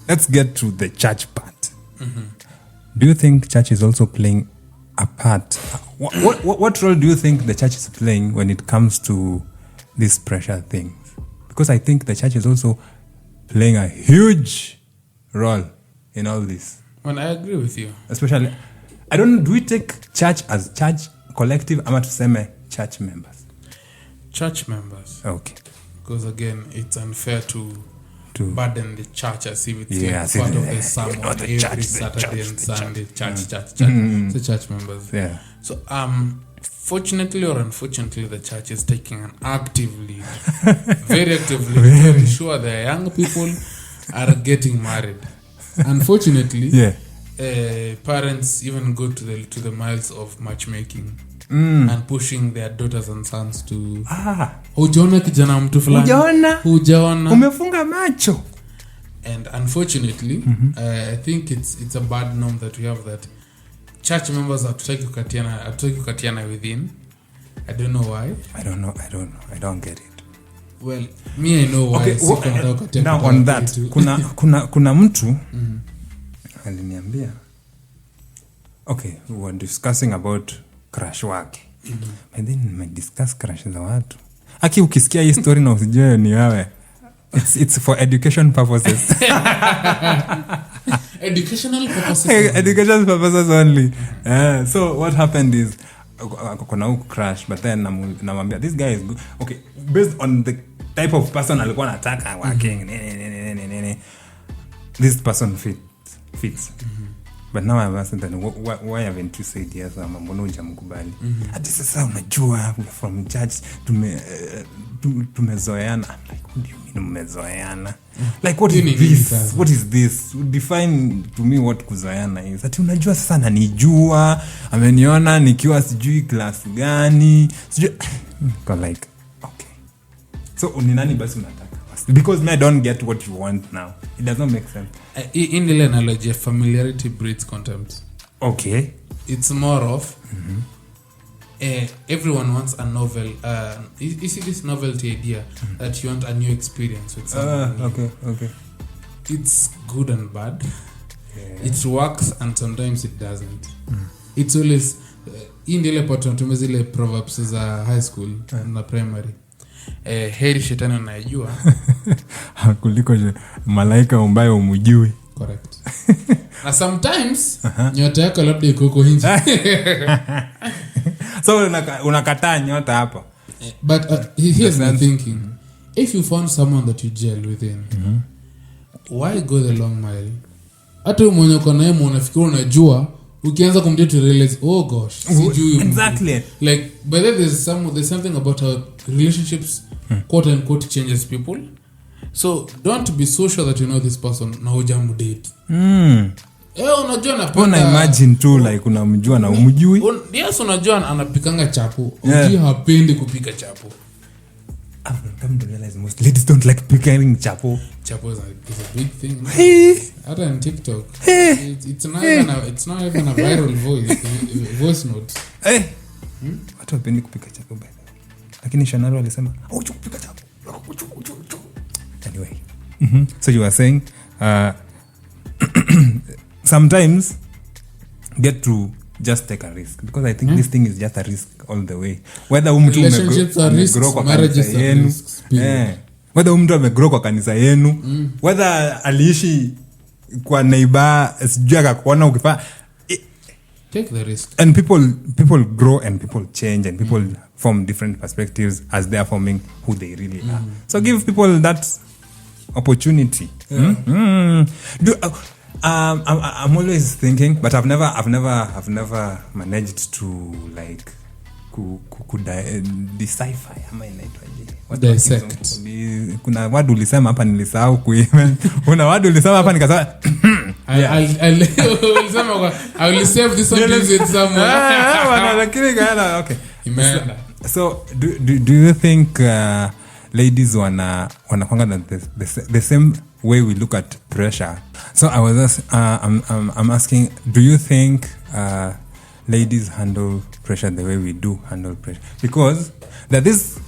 let's get to the church part. Do you think church is also playing a part? What role do you think the church is playing when it comes to this pressure thing? Because I think the church is also playing a huge role in all this. Well, I agree with you. Especially, I don't know, do we take church as church collective ama tuseme church members? Church members. Okay. Because again, it's unfair to burden the church as if it's part of the sermon every Saturday and Sunday. Church. It's the church members. Yeah. So fortunately or unfortunately, the church is taking an active lead, very actively, to ensure the young people are getting married. Unfortunately, parents even go to the miles of matchmaking and pushing their daughters and sons to hujaona kijana mtu fulani, hujaona umefunga macho. And unfortunately, I think it's a bad norm that we have, that church members hatutaki kukatiana within. I don't know why. I don't get it. Well, me I know why. Okay, now on that, kuna mtu aliniambia. Okay, we were discussing about crush wake. And then we discuss crush za watu. Aki ukisikia hii story na usijue ni wewe. It's for education purposes. Educational purposes only. So what happened is kuna huku crush, but then namwambia this guy is good. Okay, based on the type of person alikuwa anataka working. This person fits. But now I've asked them, why haven't you said yes? Mbona hujamkubali? Hadi sasa unajua from church tumezoeana. Like, what do you mean umezoeana? Like, what is this? What is this? Define to me what kuzoeana is. Ati unajua sasa ananijua, ameniona nikiwa sijui class gani, sijui like, okay. So ni nani basi unataka? Because I don't get what you want now. It does not make sense. In the analogy, familiarity breeds contempt. Okay. It's more of everyone wants a novel. You see this novelty idea that you want a new experience with someone. Okay. It's good and bad. It works and sometimes it doesn't. It's always in the lepoto tumezile proverbs za high school na primary. Heri shetani unayejua kuliko malaika ambaye umjui. Correct. Na sometimes nyota yako labda iko huko nje. So unakataa nyota hapa. But here's my thinking. If you found someone that you gel within, why go the long mile? Hata mwenye uko naye unafikiri unajua, ukianza kumdate realize, oh gosh, sijui. Exactly. Like, but then there's something about how relationships quote unquote changes people. So don't be so sure that you know this person na hujamu date. Unajua napenda. Una imagine tu like unamjua na umjui. Yes, unajua anapikanga chapo. Uji hapendi kupika chapo. I've come to realize most ladies don't like picking chapo. Chapo is a big thing. Hata on TikTok. It's not even a viral voice note. Watu wapendi kupika chapo bado. Lakini Shanaro alisema, kupika chapo. Anyway. So you were saying sometimes get to just take a risk, because I think this thing is just a risk all the way, whether mtu amegrow kwa kanisa yenu, whether mtu amegrow kwa kanisa yenu, whether aliishi kwa neighbor sijui akakuona ukifanya, take the risk. And people grow and people change and people form different perspectives as they are forming who they really are. So give people that opportunity. I'm always thinking, but I've never managed to like decipher ama inaitwaje, dissect. Kuna word ulisema hapa nilisahau kuimen. Kuna word ulisema hapa nikasema I will save this one visit somewhere. Okay. So do you think ladies wanakwanga the same way we look at pressure? So I was I'm asking, do you think ladies handle pressure the way we do handle pressure? Because that this,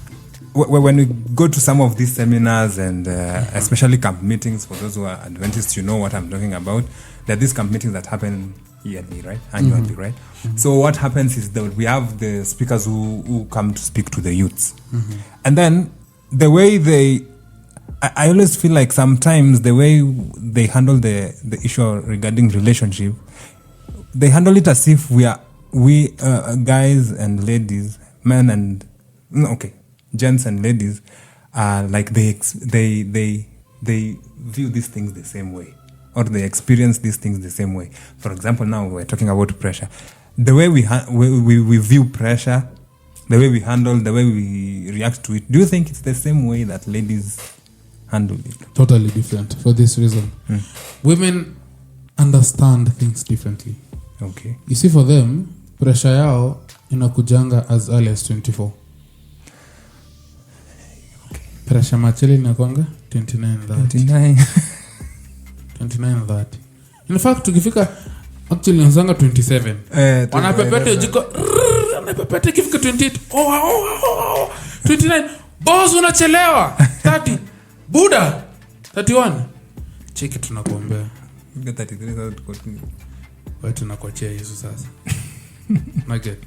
when we go to some of these seminars and especially camp meetings, for those who are Adventists, you know what I'm talking about. That these camp meetings that happen yearly, right? Annually, right? So what happens is that we have the speakers who come to speak to the youths. And then the way I always feel like sometimes the way they handle the issue regarding relationship, they handle it as if we are we guys and ladies, men and gents and ladies, like they view these things the same way, or they experience these things the same way. For example, now we're talking about pressure. The way we view pressure, the way we handle, the way we react to it. Do you think it's the same way that ladies handle it? Totally different for this reason. Women understand things differently. Okay. You see, for them, pressure yao inakujanga as early as 24. Okay. Pressure macheli inakwanga 29 30. In fact, tukifika actually nzanga 27. Wanapepeta jiko wanapepeta kifika 28. 29. Boss unachelewa. 30. Buda 31. Cheki tunakuombea. 33 tuko tu. Wewe tunakuachia Yesu sasa. Nugget.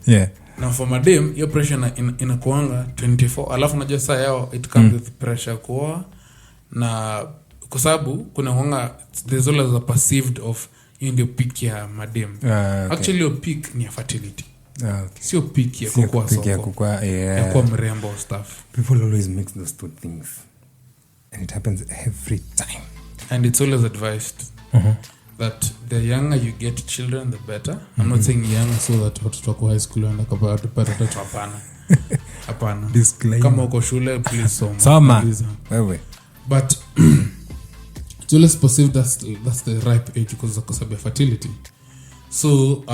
Yeah. Na for madam your pressure inakuanga 24. Alafu unajua saa yao it comes with pressure kuoa, na kwa sababu kuna huanga there's always a perceived of in the peak ya madam. Okay. Actually your peak ni ya fertility. Okay. Sio peak ya kukua soko. Ya kwa mrembo stuff. People always mix those two things. And it happens every time. And it's always advised that the younger you get children, the better. I'm not saying younger so that watoto wako high school wanaenda kupata watoto, hapana. Disclaimer. Kama uko shule, please soma. Wewe. But it's always perceived that's the ripe age because of fertility. So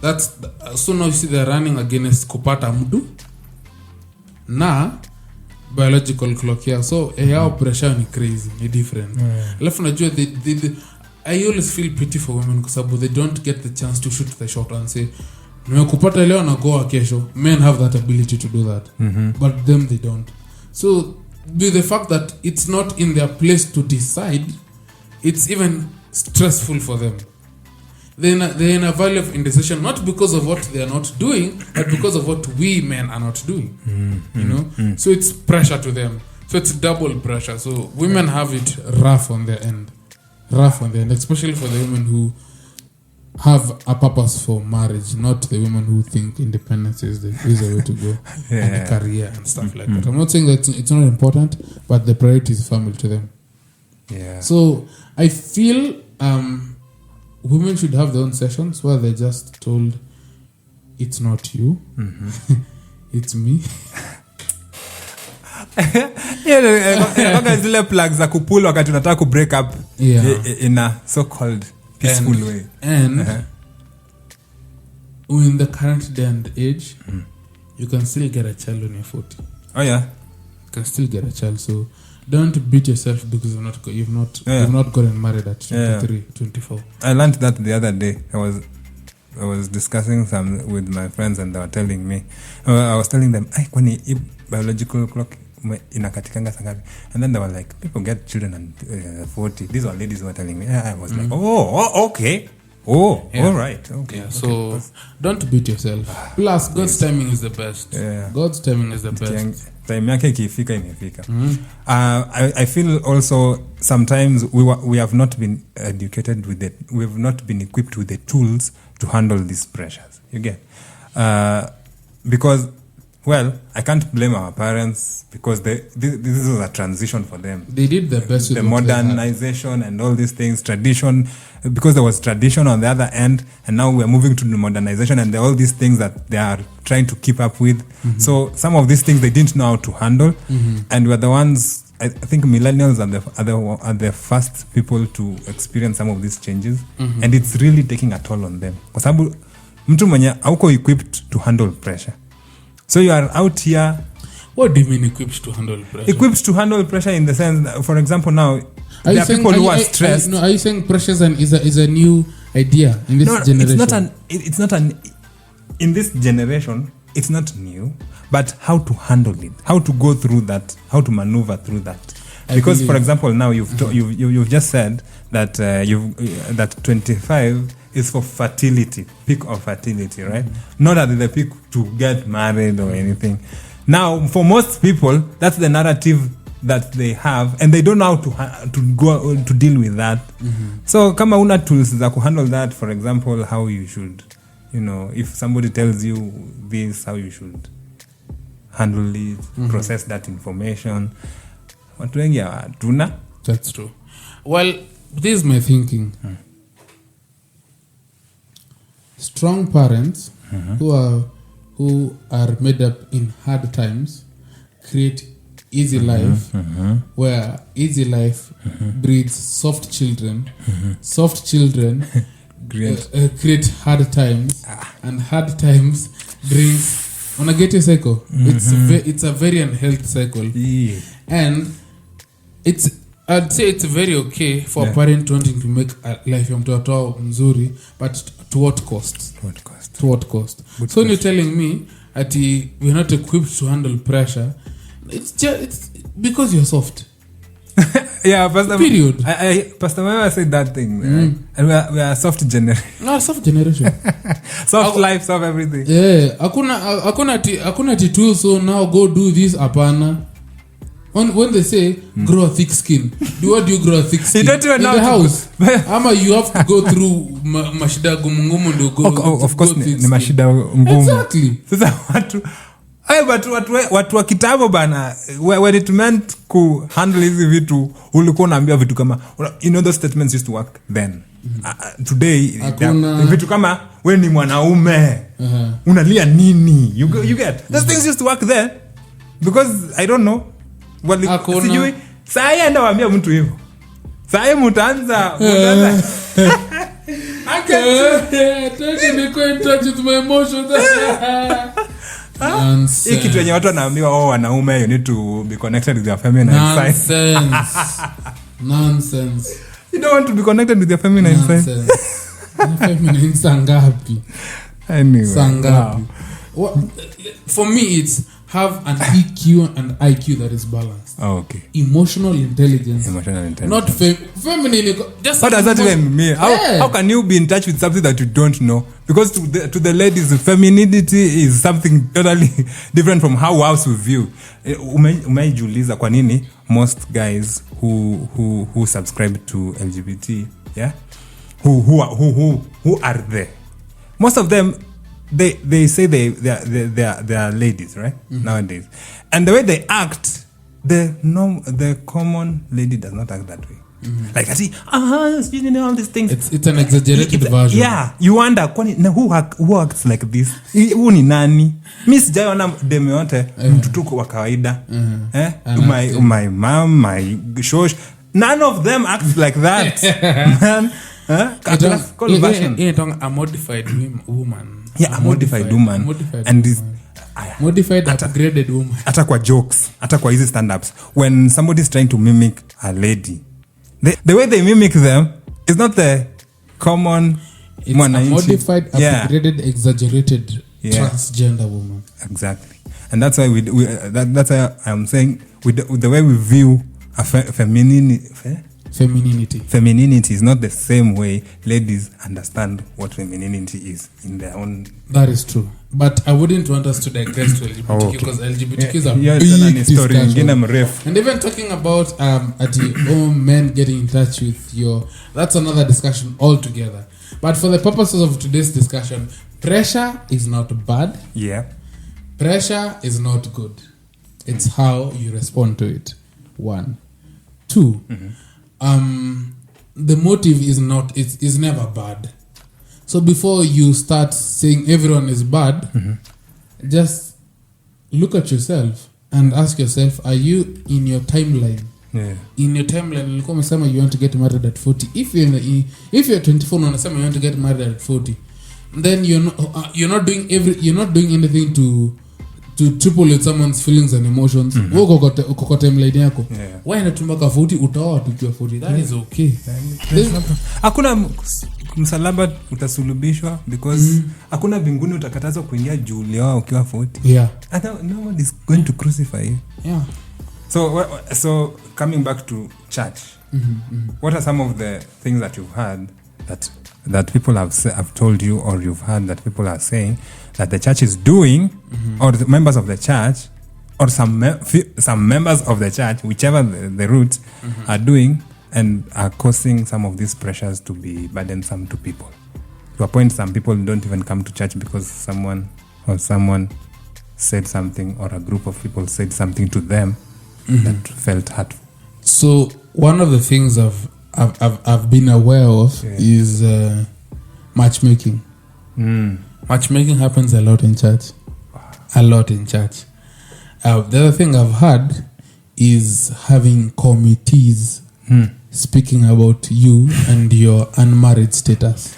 that's so now you see they're running against kupata mdu na biological clock here. So yao pressure ni crazy, ni different. Alafu najua I always feel pity for women because they don't get the chance to shoot the shot and say nimekupata leo na goa kesho. Men have that ability to do that. But them they don't. So with the fact that it's not in their place to decide, it's even stressful for them. They're in a valley of indecision, not because of what they are not doing, but because of what we men are not doing. You know? So it's pressure to them. So it's double pressure. So women have it rough on their end, especially for the women who have a purpose for marriage, not the women who think independence is the way to go, and a career and stuff like that. I'm not saying that it's not important, but the priority is family to them. Yeah. So I feel women should have their own sessions where they just told, it's not you, it's me. Zile plugs za kupull wakati unataka ku break up in a so called peaceful way. And in the current day and age, you can still get a child when you're 40. Oh yeah, you can still get a child. So don't beat yourself because you've not gotten married at 23, 24. I learned that the other day. I was discussing some with my friends and they were telling me, I was telling them, kwani biological clock inakatikanga sangapi? And then they were like, people get children at 40. These were ladies who were telling me. I was like, okay. All right. Okay. Yeah, so don't beat yourself. Plus, God's timing is the best. Yeah. God's timing is the best. Time yake ikifika imefika. I feel also sometimes we have not been educated with it. We have not been equipped with the tools to handle these pressures. You get? Because, well, I can't blame our parents because this was a transition for them. They did the best with the modernization and all these things, tradition, because there was tradition on the other end, and now we're moving to the modernization, and there are all these things that they are trying to keep up with. So some of these things they didn't know how to handle, and we're the ones. I think millennials are the first people to experience some of these changes, and it's really taking a toll on them. Kwa sababu mtu mwenye hauko equipped to handle pressure. So you are out here. What do you mean equipped to handle pressure? Equipped to handle pressure in the sense that, for example, now there are people who are stressed. Are you saying pressure is a new idea in this generation? It's not an. In this generation, it's not new, but how to handle it, how to go through that, how to maneuver through that. Because, for example, now you've just said that that 25 is for fertility, peak of fertility, right? Not at the peak to get married or anything. Now, for most people, that's the narrative that they have, and they don't know how to go to deal with that. So, kama una tools za ku handle that, for example, how you should if somebody tells you this, how you should handle it, process that information. Watu wengi hatuna. That's true. Well, this is my thinking. Strong parents who are made up in hard times create easy life, where easy life breeds soft children. Soft children create hard times, and hard times brings on a get a cycle. It's a very unhealthy cycle, and I'd say it's very okay for a parent wanting to make a life ya mtoto wao mzuri, but to what cost? To what cost? So you're telling me that we're not equipped to handle pressure. It's because you're soft. Yeah, Pastor. Period. Pastor Mama said that thing, right? And we are a soft generation. No, soft generation. Soft life, soft everything. Yeah, hakuna titu, so now go do this apana. When they say grow a thick skin, what do you grow a thick skin? You don't even know in the house. Ama you have to go through mashida ngumu ndo go. Of course ni mashida ngumu. Exactly. Sasa watu wa kitambo bana, when it meant ku handle hizi vitu, ulikuwa unaambia vitu kama those statements used to work then. Today vitu kama wewe ni mwanaume unalia nini, you get those things used to work then, because I don't know sijui saa hii enda waambia mtu hivyo, saa hii mtaanza in touch with my emotions. Hii kitu yenye watu wanaambiwa wanaume you need to be connected with your feminine side. Nonsense. You don't want to be connected with your feminine side. Feminine sangapi. Anyway. Sangapi. For me it's have an EQ and IQ that is balanced. Oh, okay. Emotional intelligence. Not feminine. Just what does that even mean? How can you be in touch with something that you don't know? Because to the ladies, femininity is something totally different from how else we view. Umejiuliza kwa nini most guys who subscribe to LGBT, yeah, who are there? Most of them, they say they are ladies, right? Nowadays, and the way they act, the common lady does not act that way. Like I see, all these things. It's an exaggerated version. Yeah, you wonder who acts like this. Who ni nani? Mimi sijaona demu yote mtutuko wa kawaida. My mom, my shosh, none of them acts like that. Man, a modified woman. Yeah, a modified woman. And this modified upgraded woman. Hata kwa jokes, hata kwa hizi stand-ups, when somebody is trying to mimic a lady, the way they mimic them is not the common. It's a modified, upgraded, exaggerated transgender woman. Exactly, and that's why that's why I'm saying with the way we view a femininity is not the same way ladies understand what femininity is in their own. That is true, but I wouldn't want us to digress to LGBTQ because LGBTQ is a big discussion. And even talking about men getting in touch with that's another discussion altogether. But for the purposes of today's discussion, pressure is not bad. Yeah, pressure is not good. It's how you respond to it. 1, 2. The motive is never bad. So before you start saying everyone is bad, just look at yourself and ask yourself, are you in your timeline? Yeah. In your timeline, you want to get married at 40. If you're 24, you want to get married at 40, then you're not doing anything to triple with someone's feelings and emotions. Uko timeline yako. Why natumbaka 40 utaoa tukiwa 40? That is okay. Hakuna msalaba utasulubishwa because hakuna mbinguni utakatazwa kuingia juu leo ukiwa 40. Yeah. Nobody is going to crucify you. Yeah. So coming back to church, what are some of the things that you've heard that people have told you, or you've heard that people are saying that the church is doing, or the members of the church, or some members of the church, whichever the route, are doing and are causing some of these pressures to be burdensome to people? to a point some people don't even come to church because someone said something, or a group of people said something to them that felt hurtful. So one of the things I've been aware of is matchmaking. Matchmaking happens a lot in church. A lot in church. The other thing I've heard is having committees speaking about you and your unmarried status.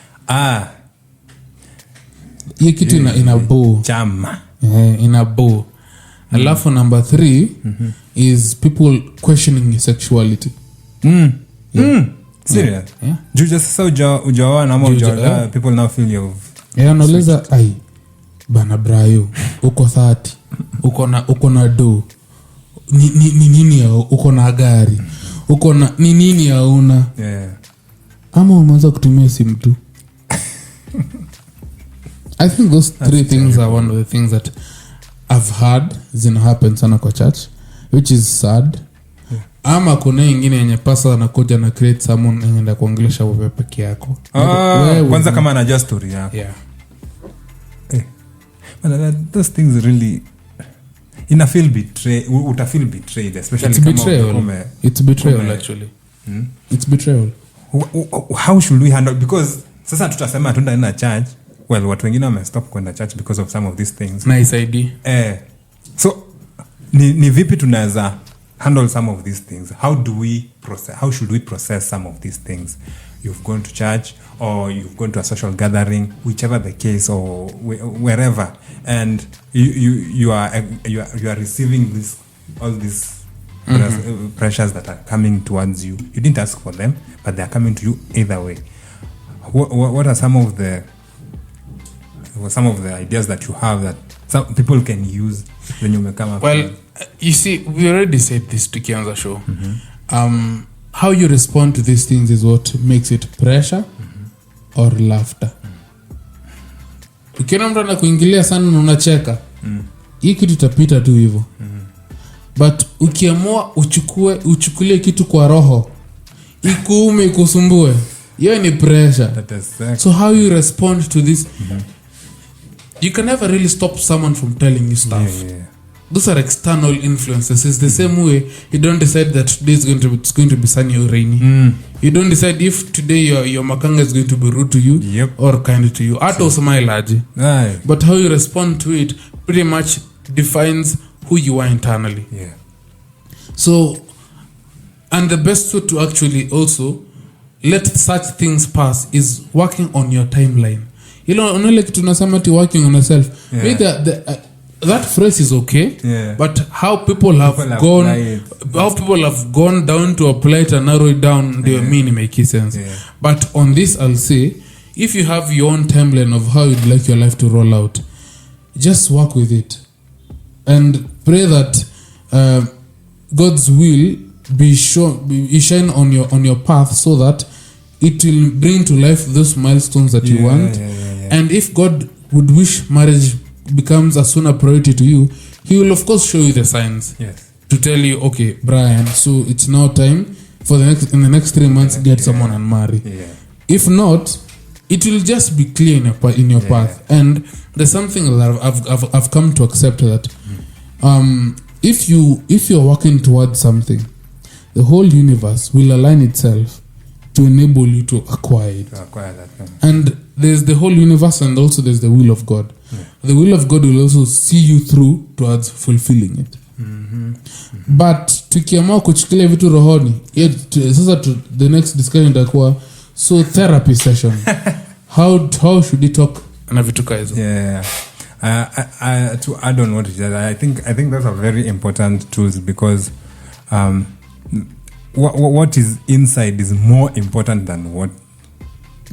Hiyo kitu in a bow. Chama. In a bow. Alafu number 3 is people questioning your sexuality. Serious? Yeah. Just sasa ujawana ama ujawana, people now feel you. Anauliza ai bana Brayo uko 30 uko na do ni nini uko na gari uko na ni nini hauna ama umeanza kutumia simu tu. I think those 3 things are one of the things that I've heard happen sana kwa church, which is sad. Ama kuna nyingine yenye pasa anakuja na create someone anaenda kuongelesha wewe peke yako. Kwanza kama anajua story yako. Yeah. Those things really utafeel betrayed, especially it's betrayal actually. It's betrayal. How should we handle, because sasa tutasema tunaenda church, well watu wengine wamestop kwenda church because of some of these things. Nice idea. So ni vipi tunaweza handle some of these things? How should we process some of these things? You've gone to church, or you've gone to a social gathering, whichever the case, or wherever, and you are receiving all these pressures that are coming towards you. You didn't ask for them, but they are coming to you either way. What are some of the ideas that you have that some people can use when you come up? Well, you see, we already said this to Kianza show. How you respond to these things is what makes it pressure or laughter. Ukiona mtu anakuingilia sana na unacheka, hii kitu itapita tu hivyo. But ukiamua uchukulie kitu kwa roho, ikuume ikusumbue, hiyo ni pressure. So how you respond to this, you can never really stop someone from telling you stuff. Those are external influences. It's the same way you don't decide that today it's going to be sunny or rainy. You don't decide if today your makanga is going to be rude to you or kind to you. Ato smile aje. But how you respond to it pretty much defines who you are internally. So, and the best way to actually also let such things pass is working on your timeline. You know, only kitu nasema ti working on yourself. That phrase is okay, but how people have gone down to apply it and narrow it down, they mean make sense. But on this, I'll say, if you have your own timeline of how you'd like your life to roll out, just work with it and pray that God's will be shine on your path, so that it will bring to life those milestones that you want. And if God would wish marriage becomes a sooner priority to you, he will of course show you the signs to tell you, okay, Brian, so it's now time for in the next 3 months get someone and marry. If not, it will just be clear in your path. And there's something that I've come to accept, that if you're working towards something, the whole universe will align itself to enable you to acquire it. And there's the whole universe, and also there's the will of God. The will of God will also see you through towards fulfilling it. But tukiamua kuchukulia vitu rohoni, sasa the next discussion itakuwa so therapy session. How should we talk na vitu kaizo? To add on what you said, I think that's a very important tool, because what is inside is more important than what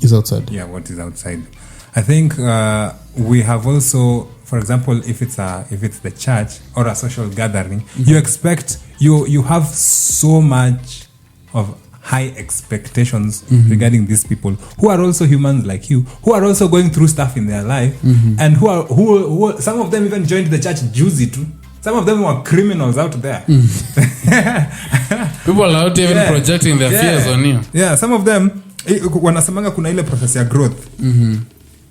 is outside. What is outside. I think we have also, for example, if it's the church or a social gathering, you expect you have so much of high expectations regarding these people who are also humans like you, who are also going through stuff in their life, and who some of them even joined the church juicy too. Some of them were criminals out there. People are out even projecting their fears on you. Some of them wanasemanga kuna ile process ya growth.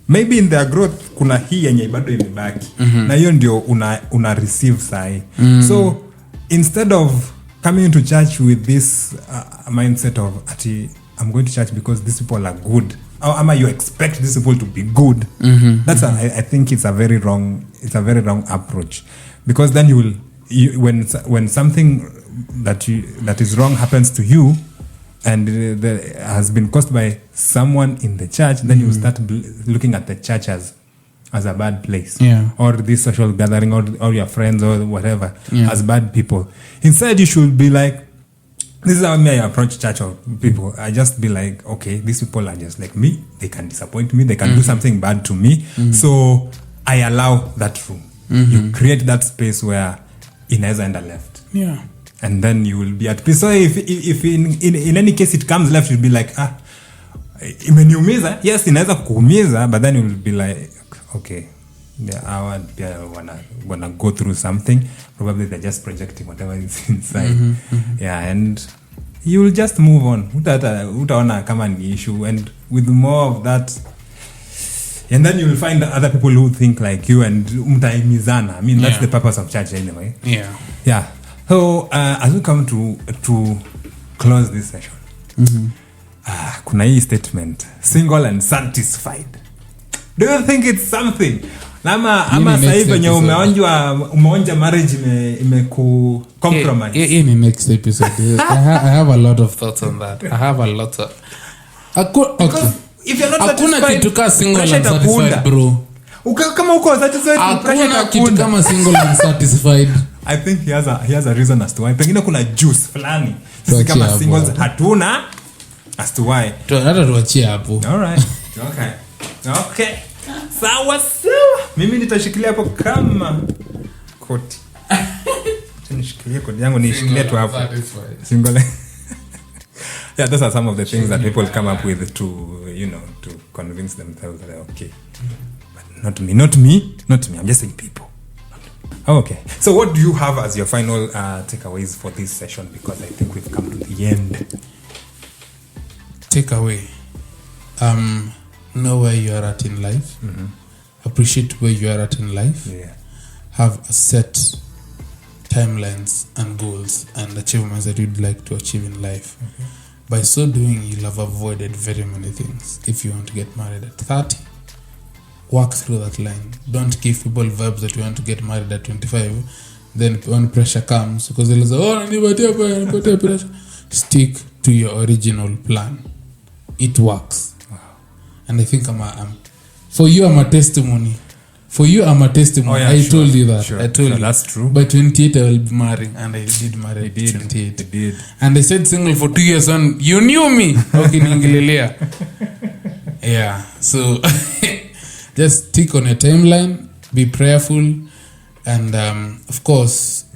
maybe in their growth kuna hii yenye bado imebaki na hiyo ndio una receive sahi. So instead of coming to church with this mindset of ati I'm going to church because these people are good, or ama you expect these people to be good, I think it's a very wrong approach, because then when something that is wrong happens to you and has been caused by someone in the church, then you start looking at the church as a bad place, or this social gathering, or your friends or whatever, as bad people. Instead, you should be like, this is how I approach church or people. I just be like, okay, these people are just like me. They can disappoint me. They can do something bad to me. So I allow that room. You create that space where inaweza enda left. Yeah. And then you will be at peace. So if in any case it comes left, you'll be like, imeniumiza. Yes, inaweza kuumiza, but then you will be like, okay, I wanna go through something. Probably they're just projecting whatever is inside. Yeah, and you will just move on. Utaona kama ni issue, and with more of that, and then you will find other people who think like you, and mtaimizana. I mean, that's the purpose of church anyway. Yeah. So as we come to close this session, kuna hii statement, single and satisfied. Do you think it's something? Ama sasa venye umeonja marriage imeku compromise. In next episode I have a lot of thoughts on that. I have a lot of okay. If you're not hakuna satisfied, kitu kama single and satisfied, bro. Kama uko satisfied, hakuna kitu kama single and satisfied. I think he has a reason as to why. Pengine kuna juice fulani. Sisi kama singles hatuna as to why. Hata tuachie hapo. All right. Okay. Sawa. Mimi nitashikilia hapo kama koti. Nishikilie kodi yangu, nishikilie tu hapo. Single. Yeah, those are some of the things that people come up with to convince themselves that they're okay. But not me. I'm just saying people. Okay. So what do you have as your final takeaways for this session? Because I think we've come to the end. Takeaway. Know where you are at in life. Appreciate where you are at in life. Yeah. Have a set timelines and goals and achievements that you'd like to achieve in life. By so doing, you'll have avoided very many things. If you want to get married at 30, work through that line. Don't give people vibes that you want to get married at 25. Then when pressure comes, because they'll say, pressure. Stick to your original plan. It works. Wow. And I think for you, I'm a testimony. Oh, yeah, I told you that. Sure, I told you. That's true. By 28, I will be marrying. And I did marry at 28. I did. And I stayed single for 2 years and you knew me. Okay, Ningilelea. Yeah. So, just stick on your timeline. Be prayerful. And, of course,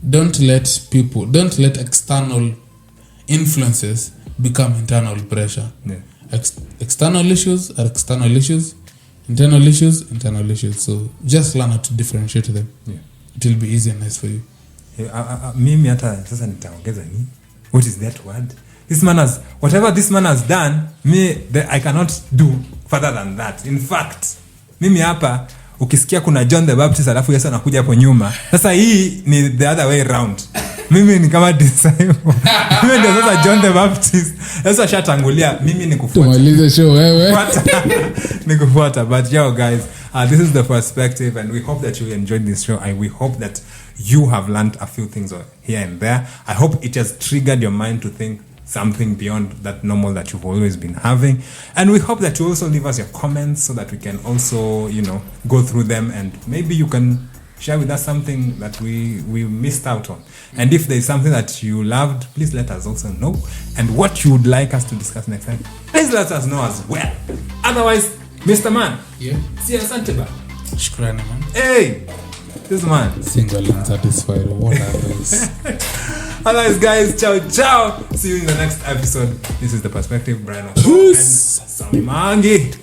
don't let external influences become internal pressure. Yeah. External issues are external issues. Internal issues. So just learn how to differentiate them. Yeah. It will be easy and nice for you. Mimi hata sasa nitaongeza nini? What is that word? Whatever this man has done, I cannot do further than that. In fact, mimi hapa ukisikia kuna John the Baptist alafu Yesu anakuja hapo nyuma. Sasa hii ni the other way around. Mimi ni kama disciple. Mimi ndio sasa John the Baptist. Sasa shatangulia, mimi ni kufuata. Tumalize show wewe. Ni kufuata. But yo guys, this is the perspective, and we hope that you enjoyed this show, and we hope that you have learned a few things here and there. I hope it has triggered your mind to think something beyond that normal that you've always been having, and we hope that you also leave us your comments so that we can also go through them, and maybe you can share with us something that we missed out on. And if there is something that you loved, please let us also know, and what you would like us to discuss next time, please let us know as well. Otherwise, Mr. Man, see you asante ba. Shukrani man. Hey, this man single and satisfied. What others? Otherwise, guys, ciao. See you in the next episode. This is The Perspective. Brian and Peace. Mr. Maangi.